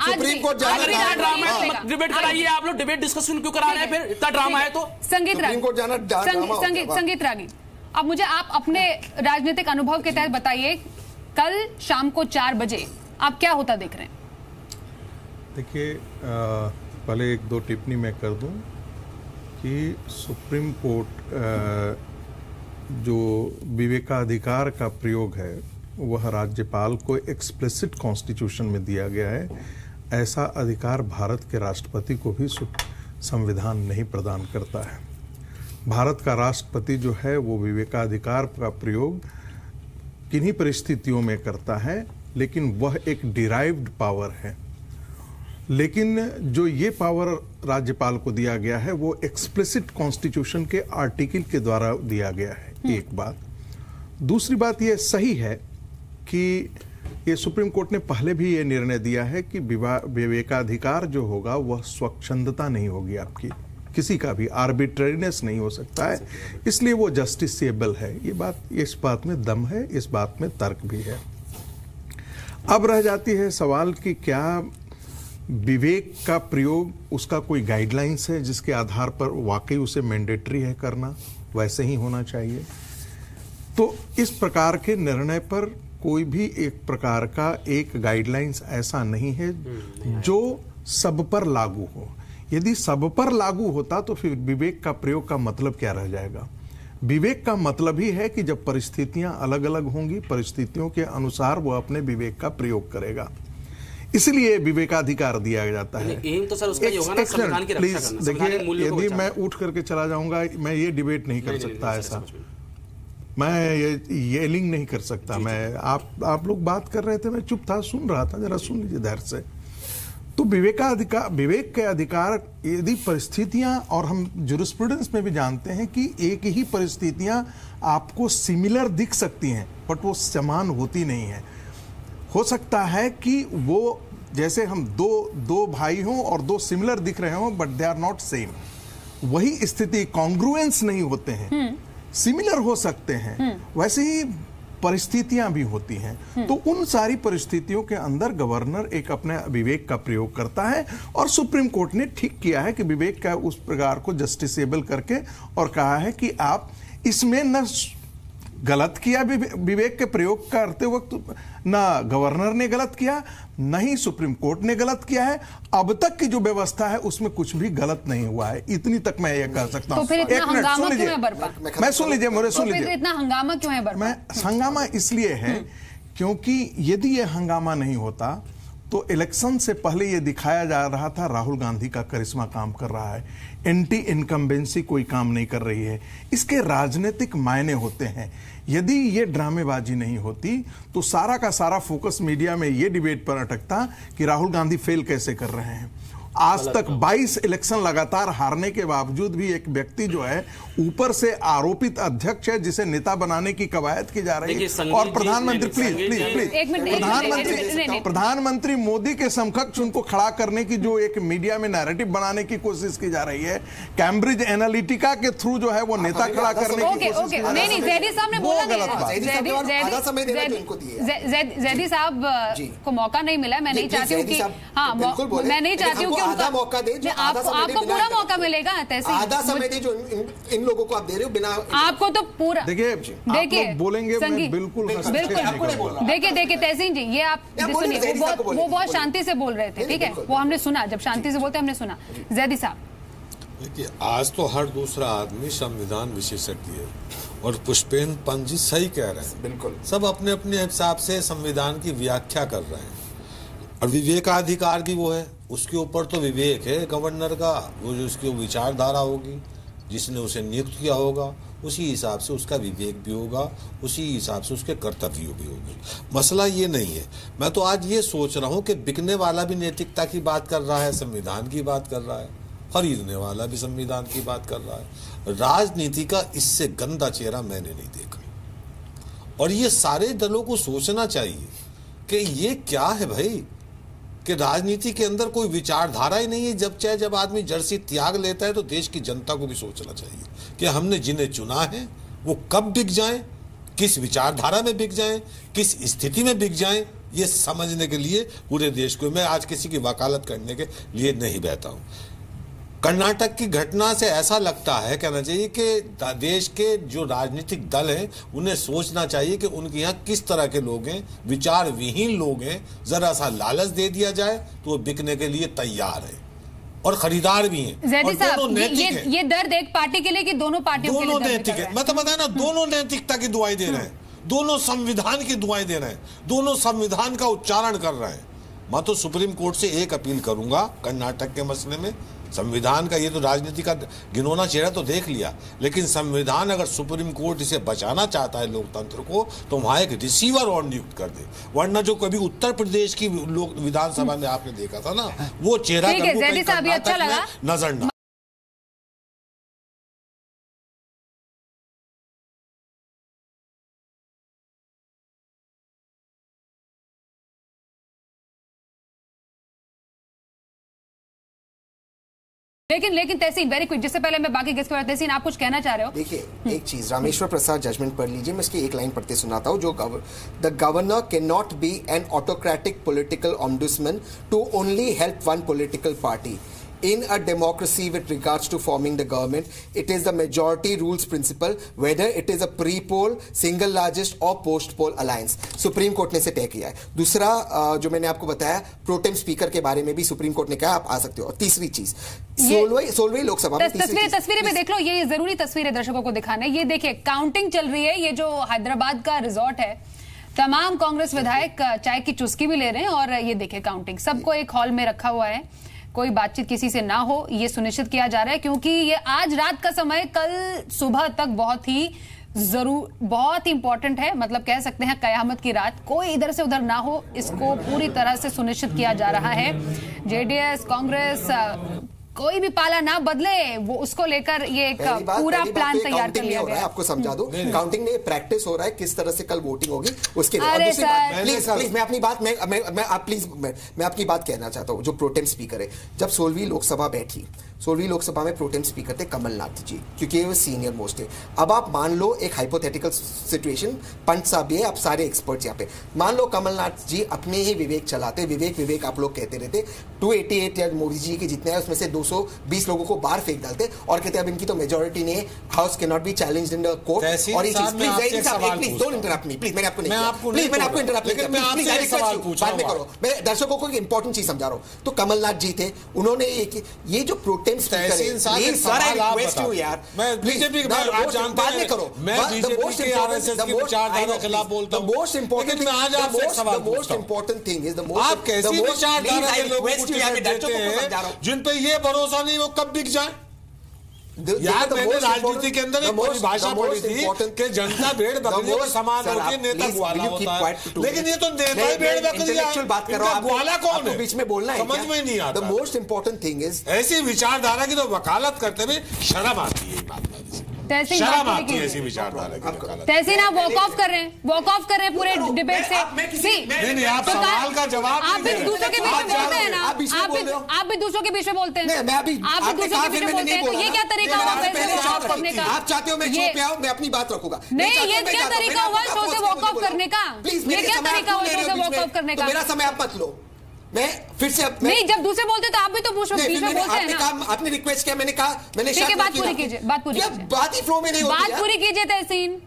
सुप्रीम कोर्ट ड्रामा है। डिबेट कराइए, आप लोग डिबेट डिस्कशन क्यों करा रहे हैं? फिर इतना ड्रामा है तो संगीत रागी, अब मुझे आप अपने राजनीतिक अनुभव के तहत बताइए, कल शाम को 4 बजे आप क्या होता देख रहे हैं? देखिए, पहले एक दो टिप्पणी मैं कर दूं कि सुप्रीम कोर्ट जो विवेकाधिकार का प्रयोग है वह राज्यपाल को एक्सप्लिसिट कॉन्स्टिट्यूशन में दिया गया है। ऐसा अधिकार भारत के राष्ट्रपति को भी संविधान नहीं प्रदान करता है। भारत का राष्ट्रपति जो है वो विवेकाधिकार का प्रयोग किन्हीं परिस्थितियों में करता है, लेकिन वह एक डिराइव्ड पावर है। लेकिन जो ये पावर राज्यपाल को दिया गया है वो एक्सप्लिसिट कॉन्स्टिट्यूशन के आर्टिकल के द्वारा दिया गया है, एक बात। दूसरी बात ये सही है कि ये सुप्रीम कोर्ट ने पहले भी ये निर्णय दिया है कि विवेकाधिकार जो होगा वह स्वच्छंदता नहीं होगी, आपकी किसी का भी आर्बिट्रेरीनेस नहीं हो सकता है, इसलिए वो जस्टिसेबल है। ये बात, इस बात में दम है, इस बात में तर्क भी है। अब रह जाती है सवाल कि क्या विवेक का प्रयोग, उसका कोई गाइडलाइंस है जिसके आधार पर वाकई उसे मैंडेटरी है करना, वैसे ही होना चाहिए? तो इस प्रकार के निर्णय पर कोई भी एक प्रकार का एक गाइडलाइंस ऐसा नहीं है जो सब पर लागू हो। यदि सब पर लागू होता तो फिर विवेक का प्रयोग का मतलब क्या रह जाएगा? विवेक का मतलब ही है कि जब परिस्थितियां अलग अलग होंगी, परिस्थितियों के अनुसार वो अपने विवेक का प्रयोग करेगा, इसलिए विवेकाधिकार दिया जाता है। एम तो सर उसका ही होगा ना, संविधान की रक्षा करना। देखिए, यदि मैं उठ करके चला जाऊंगा, मैं ये डिबेट नहीं कर सकता, ऐसा मैं ये येलिंग नहीं कर सकता। मैं आप लोग बात कर रहे थे, मैं चुप था, सुन रहा था, जरा सुन लीजिए धैर्य से। तो विवेक के अधिकार, यदि परिस्थितियां, और हम ज्यूरिस्प्रूडेंस में भी जानते हैं कि एक ही परिस्थितियां आपको सिमिलर दिख सकती हैं बट वो समान होती नहीं है। हो सकता है कि वो जैसे हम दो भाई हों और दो सिमिलर दिख रहे हों but they are not same, वही स्थिति कॉन्ग्रुएंस नहीं होते हैं, सिमिलर हो सकते हैं, वैसे ही परिस्थितियां भी होती हैं। तो उन सारी परिस्थितियों के अंदर गवर्नर एक अपने विवेक का प्रयोग करता है और सुप्रीम कोर्ट ने ठीक किया है कि विवेक का उस प्रकार को जस्टिसेबल करके और कहा है कि आप इसमें न गलत किया विवेक के प्रयोग करते वक्त, ना गवर्नर ने गलत किया, न ही सुप्रीम कोर्ट ने गलत किया है। अब तक की जो व्यवस्था है उसमें कुछ भी गलत नहीं हुआ है, इतनी तक मैं ये कह सकता हूं। तो फिर इतना हंगामा क्यों है बरपा? मैं सुन लीजिए, मेरे सुन लीजिए। इतना हंगामा क्यों है बरपा? मैं हंगामा इसलिए है क्योंकि यदि ये हंगामा नहीं होता तो इलेक्शन से पहले ये दिखाया जा रहा था राहुल गांधी का करिश्मा काम कर रहा है, एंटी इनकम्बेंसी कोई काम नहीं कर रही है। इसके राजनीतिक मायने होते हैं। यदि ये ड्रामेबाजी नहीं होती तो सारा का सारा फोकस मीडिया में ये डिबेट पर अटकता कि राहुल गांधी फेल कैसे कर रहे हैं। आज तक 22 इलेक्शन लगातार हारने के बावजूद भी एक व्यक्ति जो है ऊपर से आरोपित अध्यक्ष है जिसे नेता बनाने की कवायद की जा रही है, और प्रधानमंत्री प्रधानमंत्री मोदी के समकक्ष उनको खड़ा करने की जो एक मीडिया में नैरेटिव बनाने की कोशिश की जा रही है, कैम्ब्रिज एनालिटिका के थ्रू जो है वो नेता खड़ा करने की कोशिश, जैदी साहब को मौका नहीं मिला। मैं नहीं चाहती हूँ कि मैं नहीं चाहती हूँ आधा मौका दे, जो आपको पूरा मौका मिलेगा। आधा समय दे जो इन लोगों को आप दे रहे हो बिना, आपको तो पूरा देखिए बोलेंगे बिल्कुल देखिए तहसीन जी, ये आप सुनिए, वो बहुत शांति से बोल रहे थे, ठीक है, वो हमने सुना, जब शांति से बोलते हमने सुना। जैदी साहब देखिए, आज तो हर दूसरा आदमी संविधान विशेषज्ञ है और पुष्पेंद्र पंत जी सही कह रहे हैं, बिल्कुल सब अपने अपने हिसाब से संविधान की व्याख्या कर रहे हैं, और विवेकाधिकार भी वो है, उसके ऊपर तो विवेक है गवर्नर का, वो जो उसकी विचारधारा होगी, जिसने उसे नियुक्त किया होगा उसी हिसाब से उसका विवेक भी होगा, उसी हिसाब से उसके कर्तव्य भी होंगे। मसला ये नहीं है। मैं तो आज ये सोच रहा हूँ कि बिकने वाला भी नैतिकता की बात कर रहा है, संविधान की बात कर रहा है, खरीदने वाला भी संविधान की बात कर रहा है। राजनीति का इससे गंदा चेहरा मैंने नहीं देखा, और ये सारे दलों को सोचना चाहिए कि ये क्या है भाई, कि राजनीति के अंदर कोई विचारधारा ही नहीं है। जब आदमी जर्सी त्याग लेता है तो देश की जनता को भी सोचना चाहिए कि हमने जिन्हें चुना है वो कब बिक जाएं, किस विचारधारा में बिक जाएं, किस स्थिति में बिक जाएं, ये समझने के लिए पूरे देश को, मैं आज किसी की वकालत करने के लिए नहीं बैठा हूं। कर्नाटक की घटना से ऐसा लगता है, कहना चाहिए कि देश के जो राजनीतिक दल हैं उन्हें सोचना चाहिए कि उनके यहाँ किस तरह के लोग हैं, विचार विहीन लोग हैं, जरा सा लालच दे दिया जाए तो वो बिकने के लिए तैयार है और खरीदार भी हैं। और दोनों नैतिक हैं। ये दर्द एक पार्टी के लिए कि दोनों पार्टियों के लिए? दोनों नैतिक है। मैं तो बताया ना, दोनों नैतिकता की दुआएं दे रहे हैं, दोनों संविधान की दुआएं दे रहे हैं, दोनों संविधान का उच्चारण कर रहे हैं। मैं तो सुप्रीम कोर्ट से एक अपील करूंगा कर्नाटक के मसले में, संविधान का ये तो राजनीति का गिनौना चेहरा तो देख लिया, लेकिन संविधान अगर सुप्रीम कोर्ट इसे बचाना चाहता है लोकतंत्र को, तो वहां एक रिसीवर और नियुक्त कर दे, वरना जो कभी उत्तर प्रदेश की लोक विधानसभा में आपने देखा था ना, वो चेहरा नजर ना। लेकिन तहसीन वेरी क्विक, जिससे पहले मैं बाकी गेस्ट के बारे, तहसीन आप कुछ कहना चाह रहे हो? देखिए एक चीज, रामेश्वर प्रसाद जजमेंट पढ़ लीजिए, मैं इसकी एक लाइन पढ़ते सुनाता हूं, जो the governor can not be an autocratic political ombudsman to only help one political party. in a democracy with regards to forming the government, it is the majority rules principle, whether it is a pre-poll, single largest or post-poll alliance. Supreme court ने इसे तय किया है. दूसरा जो मैंने आपको बताया, प्रोटेम स्पीकर के बारे में भी सुप्रीम कोर्ट ने कहा आप आ सकते हो. और तीसरी चीज 16वीं लोकसभा में तस्वीरें में देख लो, ये जरूरी तस्वीरें दर्शकों को दिखाना है. ये देखिए काउंटिंग चल रही है. ये जो हैदराबाद का रिजॉर्ट है, तमाम कांग्रेस विधायक चाय की चुस्की भी ले रहे हैं और ये देखिए काउंटिंग. सबको एक हॉल में रखा हुआ है, कोई बातचीत किसी से ना हो, ये सुनिश्चित किया जा रहा है क्योंकि ये आज रात का समय कल सुबह तक बहुत ही इंपॉर्टेंट है. मतलब कह सकते हैं कयामत की रात, कोई इधर से उधर ना हो, इसको पूरी तरह से सुनिश्चित किया जा रहा है. जेडीएस, कांग्रेस, कोई भी पाला ना बदले, वो उसको लेकर ये एक पूरा प्लान तैयार कर लिया गया है. आपको समझा दो, काउंटिंग में प्रैक्टिस हो रहा है किस तरह से कल वोटिंग होगी उसके लिए. प्लीज मैं अपनी बात मैं अपनी बात कहना चाहता हूं. जो प्रोटेम स्पीकर है, जब 16वीं लोकसभा बैठी, 16वीं लोकसभा में प्रोटेम स्पीकर थे कमलनाथ जी, क्योंकि वो सीनियर मोस्ट थे. अब आप मान लो एक हाइपोथेटिकल सिचुएशन, पंच साहब भी है, आप सारे एक्सपर्ट्स यहाँ पे मान लो कमलनाथ जी अपने ही विवेक चलाते, विवेक आप लोग कहते रहते, 288 या मोदी जी के जितने हैं उसमें से 220 लोगों को बाहर फेंक डालते और कहते अब इनकी तो मेजॉरिटी नहीं है, house can not be challenged in the court. और ये चीज please don't interrupt me, please मैंने आपको इंटरप्ट नहीं किया. बाद में करो. मैं दर्शकों को एक इंपॉर्टेंट चीज समझा रहा हूँ. तो कमलनाथ जी थे, उन्होंने ये जो प्रोटेम स्पीकर है, रिक्वेस्ट यू यार, बीजेपी बाद में करो. मैं बीजेपी के आरएसएस की विचारधारा के खिलाफ बोलता हूं. मोस्ट इंपॉर्टेंट थिंग इज आप कैसी विचारधारा के लोगों को टिकट देते हैं जिन पे ये भरोसा नहीं वो कब बिक जाए. यार मैंने राजनीति के अंदर एक परिभाषा पढ़ी थी कि जनता भेड़ बकरियों के समान होती है, नेता ग्वाला होता है. लेकिन ये तो नेता ही भेड़ बकरियां है, इनका ग्वाला कौन है? बीच में बोलना है, समझ में नहीं आता. The most important thing is ऐसी विचारधारा की तो वकालत करते हुए शर्म आती है. शर्म आती है ऐसी विचारधारा की. तहसीन आप वॉक ऑफ कर रहे हैं पूरे डिबेट से. नहीं, आप सवाल का जवाब आप भी दूसरों के बीच में बोलते हैं ना, आप भी दूसरों के बीच में बोलते हैं, आप भी दूसरों के बीच में बोलते हैं. तो ये क्या तरीका हुआ वॉक ऑफ करने का? आप चाहते हो मैं चुप पे आऊं, मैं अपनी बात रखूंगा. नहीं, ये क्या तरीका हुआ शो से वॉक ऑफ करने का? ये क्या तरीका हुआ शो से वॉक ऑफ करने का? मेरा समय आप मत लो. मैं फिर से नहीं, जब दूसरे बोलते तो आप भी तो बीच में बोलते हैं ना. आपने रिक्वेस्ट किया, मैंने कहा, मैंने ठीक है, बात पूरी कीजिए. बात ही फ्लो में नहीं होती. बात पूरी कीजिए तहसीन.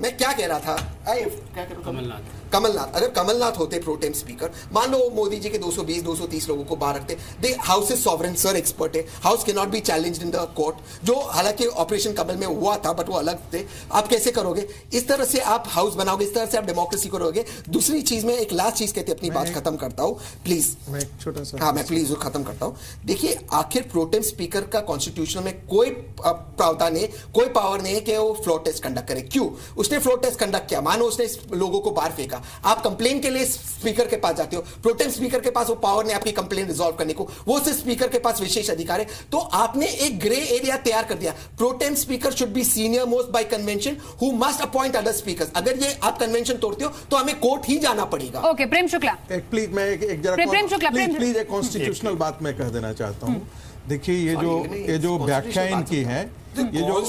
मैं क्या कह रहा था? क्या कह रहा था? कमलनाथ, अगर कमलनाथ होते प्रोटेम स्पीकर, मान लो मोदी जी के 220-230 लोगों को बाहर रखते, the house is sovereign, sir expert है, house can not be challenged in the court, जो हालांकि ऑपरेशन कमल में हुआ था बट वो अलग थे. आप कैसे करोगे? इस तरह से आप हाउस बनाओगे, इस तरह से आप डेमोक्रेसी करोगे. दूसरी चीज में एक लास्ट चीज कहते अपनी बात खत्म करता हूं प्लीज. मैं छोटा सा, हाँ मैं प्लीज खत्म करता हूं. देखिए आखिर प्रोटेम स्पीकर का कॉन्स्टिट्यूशन में कोई प्रावधान नहीं, कोई पावर नहीं है कि वो फ्लोर टेस्ट कंडक्ट करे. क्यों? उसने फ्लोर टेस्ट कंडक्ट किया, मानो उसने लोगों को बाहर फेंका, आप कंप्लेन के लिए स्पीकर के पास जाते हो, प्रोटेम स्पीकर के पास वो पावर नहीं आपकी कंप्लेन रिजॉल्व करने को, वो सिर्फ स्पीकर के पास विशेष अधिकार है. तो आपने एक ग्रे एरिया तैयार कर दिया. Pro tem speaker should be senior most by convention who must appoint other speakers. अगर ये आप कन्वेंशन तोड़ते हो तो हमें कोर्ट ही जाना पड़ेगा. ओके, प्रेम शुक्ला प्लीज मैं एक जरा प्लीज एक कॉन्स्टिट्यूशनल बात मैं कह देना चाहता हूं. देखिए ये जो व्याख्या इनकी है, ये जो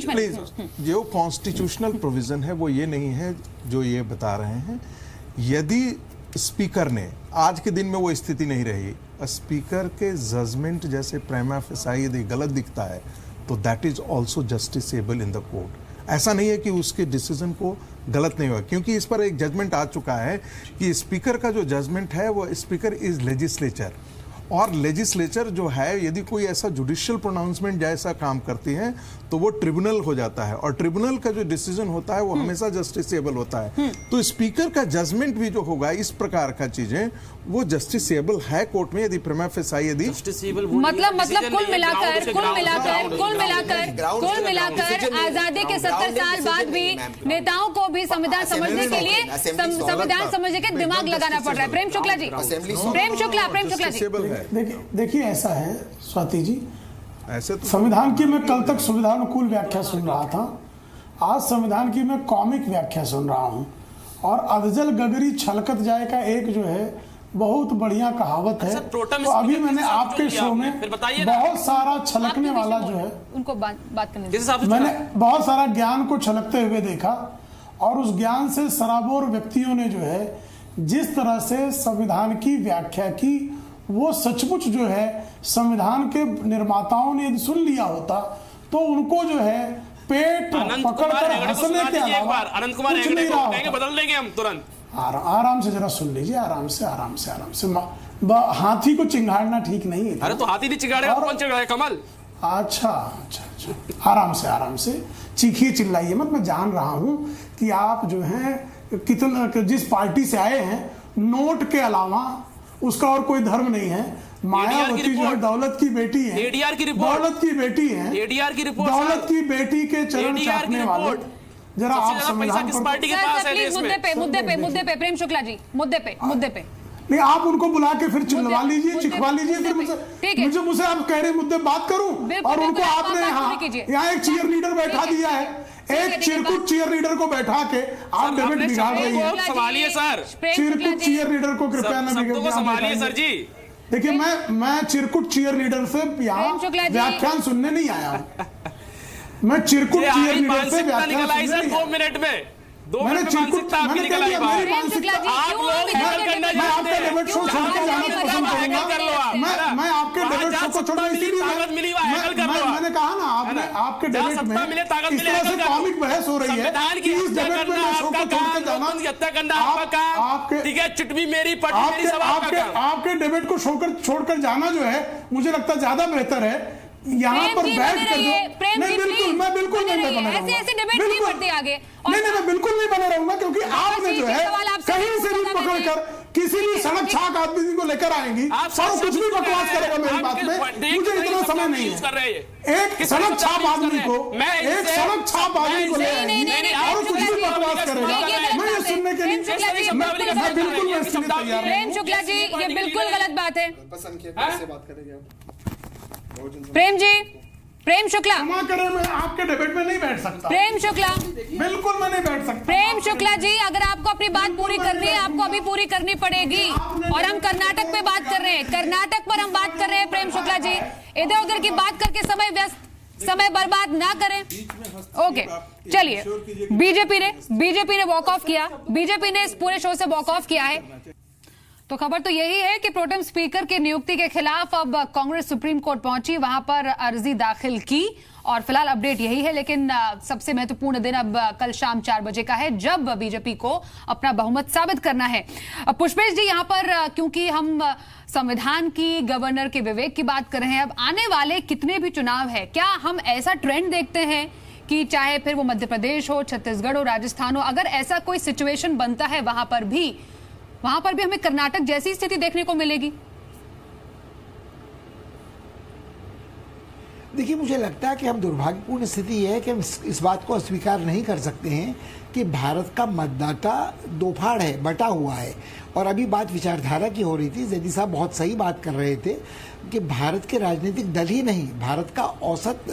प्लीज जो कॉन्स्टिट्यूशनल प्रोविजन है वो ये नहीं है जो ये बता रहे हैं. यदि स्पीकर ने, आज के दिन में वो स्थिति नहीं रही, स्पीकर के जजमेंट जैसे प्रिमा फेसाई यदि गलत दिखता है तो that is also justiciable in the court. ऐसा नहीं है कि उसके डिसीजन को गलत नहीं हुआ, क्योंकि इस पर एक जजमेंट आ चुका है कि स्पीकर का जो जजमेंट है वो स्पीकर इज लेजिस्लेचर, और लेजिस्लेचर जो है यदि कोई ऐसा जुडिशियल प्रोनाउंसमेंट जैसा काम करती है तो वो ट्रिब्यूनल हो जाता है, और ट्रिब्यूनल का जो डिसीजन होता है वो हमेशा जस्टिसेबल होता है. तो स्पीकर का जजमेंट भी जो होगा इस प्रकार का चीजें वो जस्टिसेबल है कोर्ट में यदि प्रिमा फेसाई यदि मतलब कुल मिलाकर आजादी के 70 साल बाद भी नेताओं को भी संविधान समझने के लिए संविधान समझने के दिमाग लगाना पड़ रहा है. प्रेम शुक्ला जी, प्रेम शुक्ला जी. देखिए ऐसा है स्वाति जी, ऐसे तो संविधान की मैं कल तक संविधानुकूल व्याख्या सुन रहा था, आज संविधान की मैं कॉमिक व्याख्या सुन रहा हूं. और अधजल गगरी छलकत जाए का एक जो है बहुत बढ़िया कहावत है. तो अभी मैंने आपके शो में बहुत सारा छलकने वाला जो है उनको बात करने मैंने बहुत सारा ज्ञान को छलकते हुए देखा, और उस ज्ञान से सराबोर व्यक्तियों ने जो है जिस तरह से संविधान की व्याख्या की वो सचमुच जो है संविधान के निर्माताओं ने यदि सुन लिया होता तो उनको जो है पेट पकड़कर हंसने के अलावा अनंत कुमार हेगड़े को कहेंगे बदल देंगे हम तुरंत। आराम से जरा सुन लीजिए, आराम से हाथी को चिंगाड़ना ठीक नहीं है। अरे तो हाथी नहीं चिंगाड़ेगा, कौन चिंगाड़ेगा कमल? अच्छा, आराम से चीखिए, चिल्लाइए मत। मैं जान रहा हूं कि आप जो हैं कितना, जिस पार्टी से आए हैं, नोट के अलावा उसका और कोई धर्म नहीं है। मायावती जो है दौलत की बेटी है, एडीआर की रिपोर्ट, दौलत की बेटी है, एडीआर की रिपोर्ट, दौलत की बेटी के चरण चाटने वाले। जरा आप संविधान किस पार्टी के पास है देश में? मुद्दे पे प्रेम शुक्ला जी, मुद्दे पे नहीं, आप उनको बुला के फिर चिल्लवा लीजिए, चिखवा लीजिए, फिर मुझे आप कह रहे मुद्दे बात करूं और उनको आपने यहाँ एक चीयर लीडर बैठा दिया है, एक चिरकुट चीयर लीडर को बैठा के आप डिबेट बिगाड़ रही है। संभालिए सर, चिरकुट चीयर लीडर को कृपया न संभालिए सर जी। देखिए, मैं चिरकुट चीयर लीडर से यहाँ व्याख्यान सुनने नहीं आया हूँ। मैं चिरकुट चीयर लीडर से व्याख्यान सुनने 2 मिनट में मैंने चिरकुट आप लोग मैं आपके डिबेट शो छोड़ के जाना पसंद करूंगा। मैं आपके डिबेट शो को छोड़ा, इसीलिए मैंने कहा ना, आपके डिबेट में इस तरह से कॉमिक बहस हो रही है कि इस डिबेट में शो को छोड़ के जाना आपके डिबेट को छोड़कर जाना जो है, मुझे लगता है ज्यादा बेहतर है। यहाँ पर बैठ कर मैं बिल्कुल नहीं बना रहूंगा, मैं बिल्कुल नहीं बना रहूंगा, क्योंकि आपने जो है कहीं से भी पकड़कर किसी भी सड़क छाक आदमी को लेकर आएंगी और कुछ भी बकवास करेगा मेरी बात में। मुझे इतना समय नहीं है। एक सड़क छाप आदमी को ले आएंगी और कुछ भी बकवास करेगा, मैं ये सुनने के लिए मैं बिल्कुल तैयार। प्रेम शुक्ला जी, ये बिल्कुल गलत बात है। प्रेम शुक्ला, क्षमा करें, मैं आपके डिबेट में नहीं बैठ सकता। प्रेम शुक्ला, बिल्कुल मैं नहीं बैठ सकता। प्रेम शुक्ला जी, अगर आपको अपनी बात पूरी करनी है, आपको अभी पूरी करनी पड़ेगी। और हम कर्नाटक पे बात कर रहे हैं, कर्नाटक पर हम बात कर रहे हैं। प्रेम शुक्ला जी, इधर उधर की बात करके समय बर्बाद ना करें। ओके, चलिए। बीजेपी ने वॉक ऑफ किया, बीजेपी ने इस पूरे शो से वॉक ऑफ किया है। तो खबर तो यही है कि प्रोटेम स्पीकर की नियुक्ति के खिलाफ अब कांग्रेस सुप्रीम कोर्ट पहुंची, वहां पर अर्जी दाखिल की और फिलहाल अपडेट यही है। लेकिन सबसे महत्वपूर्ण दिन अब कल शाम 4 बजे का है, जब बीजेपी को अपना बहुमत साबित करना है। पुष्पेश जी, यहां पर क्योंकि हम संविधान की, गवर्नर के विवेक की बात कर रहे हैं, अब आने वाले कितने भी चुनाव है, क्या हम ऐसा ट्रेंड देखते हैं कि चाहे फिर वो मध्य प्रदेश हो, छत्तीसगढ़ हो, राजस्थान हो, अगर ऐसा कोई सिचुएशन बनता है वहां पर भी हमें कर्नाटक जैसी स्थिति देखने को मिलेगी? देखिए, मुझे लगता है कि हम दुर्भाग्यपूर्ण स्थिति है कि हम इस बात को अस्वीकार नहीं कर सकते हैं कि भारत का मतदाता दोफाड़ है, बटा हुआ है। और अभी बात विचारधारा की हो रही थी, जैदी साहब बहुत सही बात कर रहे थे कि भारत के राजनीतिक दल ही नहीं, भारत का औसत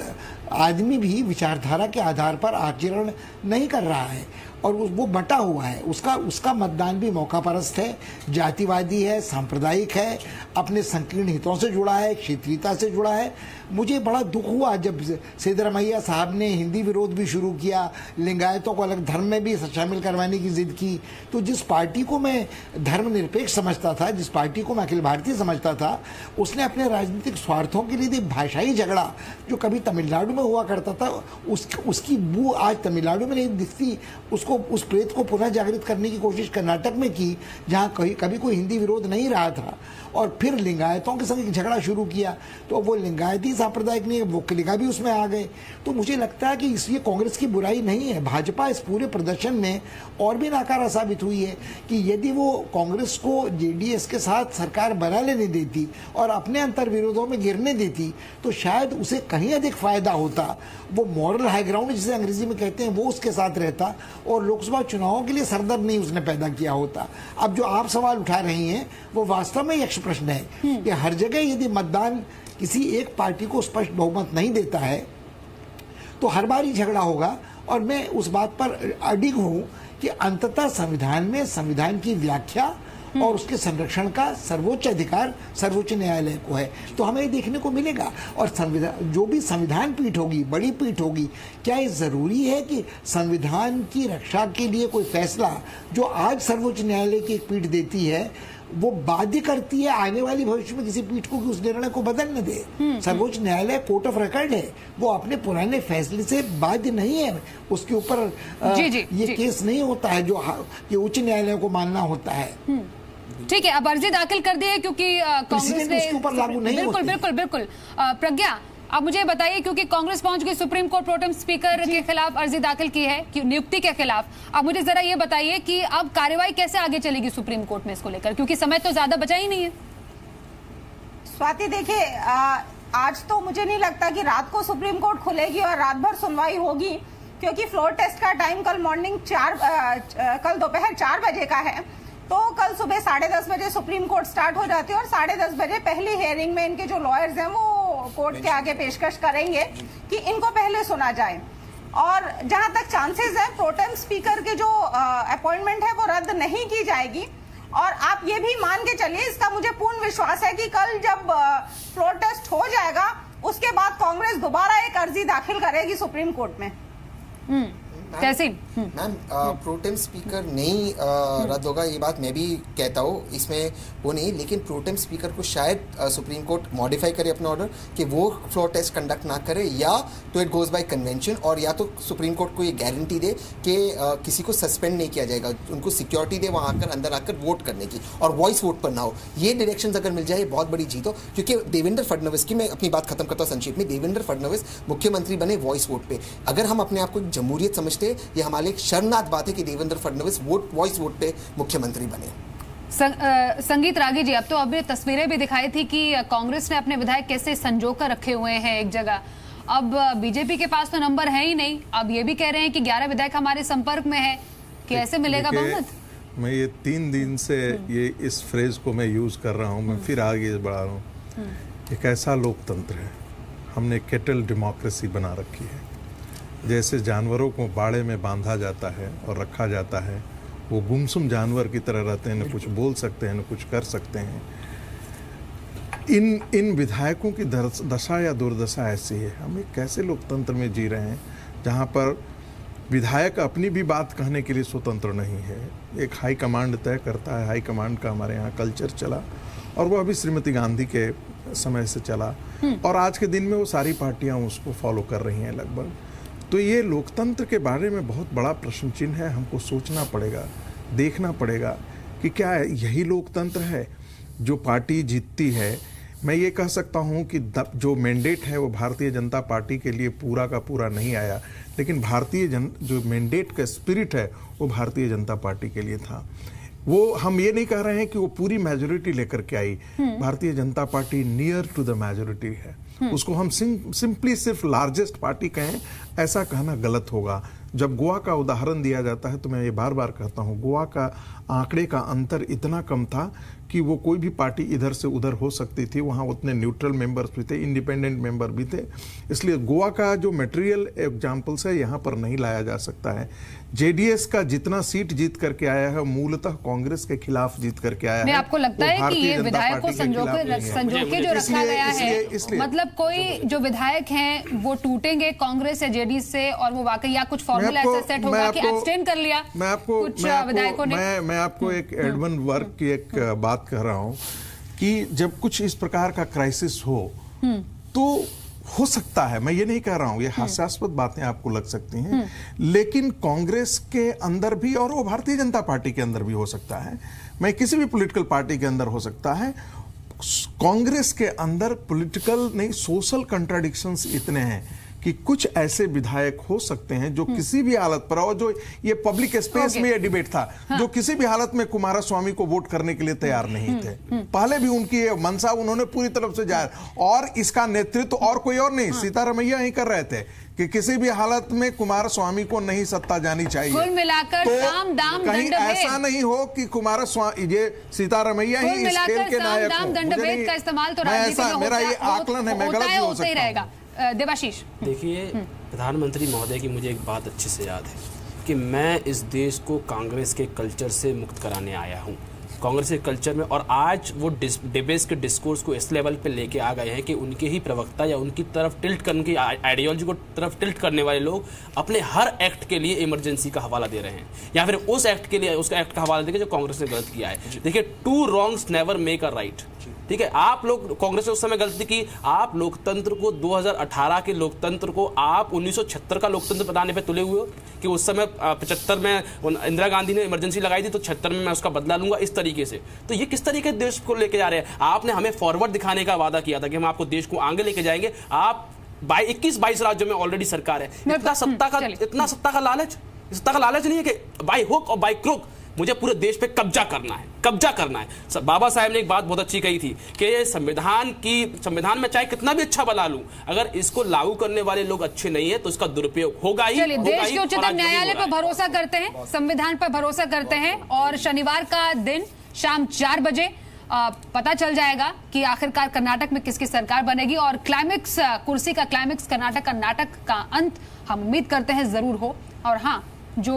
आदमी भी विचारधारा के आधार पर आचरण नहीं कर रहा है और वो बटा हुआ है। उसका मतदान भी मौकापरस्त है, जातिवादी है, सांप्रदायिक है, अपने संकीर्ण हितों से जुड़ा है, क्षेत्रीयता से जुड़ा है। मुझे बड़ा दुख हुआ जब सिद्धरामैया साहब ने हिंदी विरोध भी शुरू किया, लिंगायतों को अलग धर्म में भी शामिल करवाने की जिद की। तो जिस पार्टी को मैं धर्मनिरपेक्ष समझता था, जिस पार्टी को मैं अखिल भारतीय समझता था, उसने अपने राजनीतिक स्वार्थों के लिए भाषाई झगड़ा जो कभी तमिलनाडु में हुआ करता था, उसकी बू आज तमिलनाडु में नहीं दिखती। उस प्रेत को पुनः जागृत करने की कोशिश कर्नाटक में की, जहां कभी कोई हिंदी विरोध नहीं रहा था, और फिर लिंगायतों के संग झगड़ा शुरू किया। तो वो लिंगायती सांप्रदायिक नहीं है, वो कलिका भी उसमें आ गए। तो मुझे लगता है कि इसलिए कांग्रेस की बुराई नहीं है। भाजपा इस पूरे प्रदर्शन में और भी नाकारा साबित हुई है कि यदि वो कांग्रेस को जेडीएस के साथ सरकार बना लेने देती और अपने अंतर विरोधों में गिरने देती, तो शायद उसे कहीं अधिक फायदा होता। वो मॉरल हाई ग्राउंड जिसे अंग्रेजी में कहते हैं, वो उसके साथ रहता और लोकसभा चुनावों के लिए सरदर्द नहीं उसने पैदा किया होता। अब जो आप सवाल उठा रही हैं वो वास्तव में यक्ष प्रश्न है कि हर जगह यदि मतदान किसी एक पार्टी को स्पष्ट बहुमत नहीं देता है तो हर बार ही झगड़ा होगा। और मैं उस बात पर अडिग हूं कि अंततः संविधान में संविधान की व्याख्या और उसके संरक्षण का सर्वोच्च अधिकार सर्वोच्च न्यायालय को है। तो हमें देखने को मिलेगा। और संविधान, जो भी संविधान पीठ होगी, बड़ी पीठ होगी, क्या ये जरूरी है कि संविधान की रक्षा के लिए कोई फैसला जो आज सर्वोच्च न्यायालय की एक पीठ देती है वो बाध्य करती है आने वाली भविष्य में किसी पीठ को कि उस निर्णय को बदल न दे। सर्वोच्च न्यायालय कोर्ट ऑफ रिकॉर्ड है, वो अपने पुराने फैसले से बाध्य नहीं है, उसके ऊपर ये केस नहीं होता है जो ये उच्च न्यायालय को मानना होता है। ठीक है, अब अर्जी दाखिल कर दी है क्योंकि कांग्रेस ने उसके ऊपर लागू नहीं बिल्कुल बिल्कुल बिल्कुल। प्रज्ञा, अब मुझे बताइए, क्योंकि कांग्रेस पहुंच गई सुप्रीम कोर्ट, प्रोटेम स्पीकर के खिलाफ अर्जी दाखिल की है नियुक्ति के खिलाफ। अब मुझे जरा ये बताइए कि अब कार्रवाई कैसे आगे चलेगी सुप्रीम कोर्ट में इसको लेकर, क्योंकि समय तो ज्यादा बचा ही नहीं है। स्वाति, देखिए आज तो मुझे नहीं लगता कि रात को सुप्रीम कोर्ट खुलेगी और रात भर सुनवाई होगी, क्योंकि फ्लोर टेस्ट का टाइम कल दोपहर 4 बजे का है। तो कल सुबह 10:30 बजे सुप्रीम कोर्ट स्टार्ट हो जाती है और 10:30 बजे पहली हियरिंग में इनके जो लॉयर्स हैं वो कोर्ट के आगे पेशकश करेंगे कि इनको पहले सुना जाए। और जहां तक चांसेस है प्रोटेम स्पीकर के जो अपॉइंटमेंट है वो रद्द नहीं की जाएगी। और आप ये भी मान के चलिए, इसका मुझे पूर्ण विश्वास है कि कल जब फ्लोर टेस्ट हो जाएगा उसके बाद कांग्रेस दोबारा एक अर्जी दाखिल करेगी सुप्रीम कोर्ट में। मैम, प्रोटेम स्पीकर नहीं रद्द होगा, ये बात मैं भी कहता हूँ, इसमें वो नहीं, लेकिन प्रोटेम स्पीकर को शायद सुप्रीम कोर्ट मॉडिफाई करे अपना ऑर्डर कि वो फ्लोर टेस्ट कंडक्ट ना करे, या तो इट गोज बाय कन्वेंशन, और या तो सुप्रीम कोर्ट को ये गारंटी दे कि किसी को सस्पेंड नहीं किया जाएगा, उनको सिक्योरिटी दे वहाँ आकर अंदर आकर वोट करने की, और वॉइस वोट पर ना हो। ये डायरेक्शन अगर मिल जाए बहुत बड़ी जीत हो, क्योंकि देवेंद्र फडणवीस की, मैं अपनी बात खत्म करता हूँ संक्षेप में, देवेंद्र फडणवीस मुख्यमंत्री बने वॉइस वोट पे। अगर हम अपने आप को जमहूरियत समझते, ये हमारे एक शर्मनाक बात है कि देवेंद्र फडणवीस वॉइस वोट पे मुख्यमंत्री बने। संगीत रागी जी, अब तो अभी तस्वीरें भी दिखाई थी कि कांग्रेस ने अपने विधायक कैसे संजो कर रखे हुए हैं एक जगह। अब बीजेपी के पास तो नंबर है ही नहीं, अब ये भी कह रहे हैं कि 11 विधायक हमारे संपर्क में है, कैसे मिलेगा बहुमत? मैं ये 3 दिन से ये इस फ्रेज को मैं यूज कर रहा हूँ, मैं फिर आगे बढ़ा रहा हूँ। एक ऐसा लोकतंत्र है, हमने केटल डेमोक्रेसी बना रखी है। जैसे जानवरों को बाड़े में बांधा जाता है और रखा जाता है, वो गुमसुम जानवर की तरह रहते हैं, न कुछ बोल सकते हैं न कुछ कर सकते हैं। इन विधायकों की दशा या दुर्दशा ऐसी है। हम एक कैसे लोकतंत्र में जी रहे हैं जहाँ पर विधायक अपनी भी बात कहने के लिए स्वतंत्र नहीं है, एक हाई कमांड तय करता है। हाई कमांड का हमारे यहाँ कल्चर चला, और वो अभी श्रीमती गांधी के समय से चला, और आज के दिन में वो सारी पार्टियाँ उसको फॉलो कर रही हैं लगभग। तो ये लोकतंत्र के बारे में बहुत बड़ा प्रश्न चिन्ह है। हमको सोचना पड़ेगा, देखना पड़ेगा कि क्या यही लोकतंत्र है जो पार्टी जीतती है। मैं ये कह सकता हूँ कि जो मैंडेट है वो भारतीय जनता पार्टी के लिए पूरा का पूरा नहीं आया, लेकिन जो मैंडेट का स्पिरिट है वो भारतीय जनता पार्टी के लिए था। वो हम ये नहीं कह रहे हैं कि वो पूरी मेजोरिटी लेकर के आई। Bharatiya Janata party near to the majority है, उसको हम सिंपली सिर्फ लार्जेस्ट पार्टी कहें, ऐसा कहना गलत होगा। जब गोवा का उदाहरण दिया जाता है तो मैं ये बार बार कहता हूँ, गोवा का आंकड़े का अंतर इतना कम था कि वो कोई भी पार्टी इधर से उधर हो सकती थी, वहाँ उतने न्यूट्रल मेंबर्स भी थे, इंडिपेंडेंट मेंबर भी थे। इसलिए गोवा का जो मटेरियल एग्जाम्पल्स है यहाँ पर नहीं लाया जा सकता है। जेडीएस का जितना सीट जीत करके आया है मूलतः कांग्रेस के खिलाफ जीत करके आया है। आपको लगता है कि ये विधायक को संजो के जो रखा गया है, मतलब कोई जो विधायक हैं वो टूटेंगे कांग्रेस या जेडीएस से, और वो वाकई या कुछ फॉर्मूला ऐसा सेट होगा कि एब्सटेन कर लिया कुछ विधायकों ने? मैं आपको एक एडमंड वर्क की एक बात कह रहा हूं कि जब कुछ इस प्रकार का क्राइसिस हो तो हो सकता है, मैं ये नहीं कह रहा हूं, ये हास्यास्पद बातें आपको लग सकती हैं, लेकिन कांग्रेस के अंदर भी और वो भारतीय जनता पार्टी के अंदर भी हो सकता है, मैं किसी भी पॉलिटिकल पार्टी के अंदर हो सकता है। कांग्रेस के अंदर पॉलिटिकल नहीं, सोशल कंट्राडिक्शंस इतने हैं कि कुछ ऐसे विधायक हो सकते हैं जो किसी भी हालत पर, और जो ये पब्लिक स्पेस में ये डिबेट था, जो किसी भी हालत में कुमारस्वामी को वोट करने के लिए तैयार नहीं थे। पहले भी उनकी मंशा उन्होंने पूरी तरफ से जाहिर, और इसका नेतृत्व और कोई और नहीं, सीतारमैया ही कर रहे थे कि किसी भी हालत में कुमारस्वामी को नहीं सत्ता जानी चाहिए। कुल मिलाकर साम दाम कहीं ऐसा नहीं हो कि कुमारस्वामी, ये सीतारमैया ही इस खेल के नायक हो। दंड भेद का इस्तेमाल तो राजनीति में मेरा ये आकलन है, मैं गलत भी हो सकता हूं। देवाशीष, देखिए प्रधानमंत्री महोदय की मुझे एक बात अच्छे से याद है कि मैं इस देश को कांग्रेस के कल्चर से मुक्त कराने आया हूँ। कांग्रेस के कल्चर में, और आज वो डिबेट्स के डिस्कोर्स को इस लेवल पे लेके आ गए हैं कि उनके ही प्रवक्ता या उनकी तरफ टिल्ट करने की आइडियोलॉजी को तरफ टिल्ट करने वाले लोग अपने हर एक्ट के लिए इमरजेंसी का हवाला दे रहे हैं, या फिर उस एक्ट के लिए उसका एक्ट का हवाला देके जो कांग्रेस ने गलत किया है। देखिए, 2 wrongs never make a right. ठीक है, आप लोग, कांग्रेस ने उस समय गलती की, आप लोकतंत्र को 2018 के लोकतंत्र को आप 1976 का लोकतंत्र बनाने पे तुले हुए हो कि उस समय 75 में इंदिरा गांधी ने इमरजेंसी लगाई थी तो 76 में मैं उसका बदला लूंगा, इस तरीके से। तो ये किस तरीके देश को लेके जा रहे हैं? आपने हमें फॉरवर्ड दिखाने का वादा किया था कि हम आपको देश को आगे लेके जाएंगे। आप 21-22 राज्यों में ऑलरेडी सरकार है। इतना सत्ता का लालच नहीं है कि बाय हुक और बाय क्रुक मुझे पूरे देश पे कब्जा करना है। बाबा साहब ने एक बात बहुत अच्छी कही थी कि संविधान में चाहे कितना भी अच्छा बना लूं, अगर इसको लागू करने वाले लोग अच्छे नहीं है तो इसका दुरुपयोग होगा ही। चलिए, देश के उच्चतम न्यायालय पर भरोसा करते हैं, संविधान पर भरोसा करते हैं, और शनिवार का दिन शाम 4 बजे पता चल जाएगा कि आखिरकार कर्नाटक में किसकी सरकार बनेगी, और क्लाइमेक्स, कुर्सी का क्लाइमेक्स, कर्नाटक का नाटक का अंत हम उम्मीद करते हैं जरूर हो। और हाँ, जो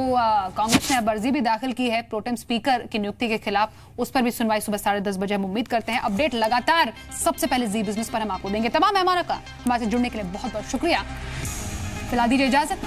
कांग्रेस ने अर्जी भी दाखिल की है प्रोटेम स्पीकर की नियुक्ति के खिलाफ, उस पर भी सुनवाई सुबह 10:30 बजे हम उम्मीद करते हैं। अपडेट लगातार सबसे पहले जी बिजनेस पर हम आपको देंगे। तमाम मेहमानों का हमारे से जुड़ने के लिए बहुत बहुत शुक्रिया। फिलहाल दीजिए इजाजत।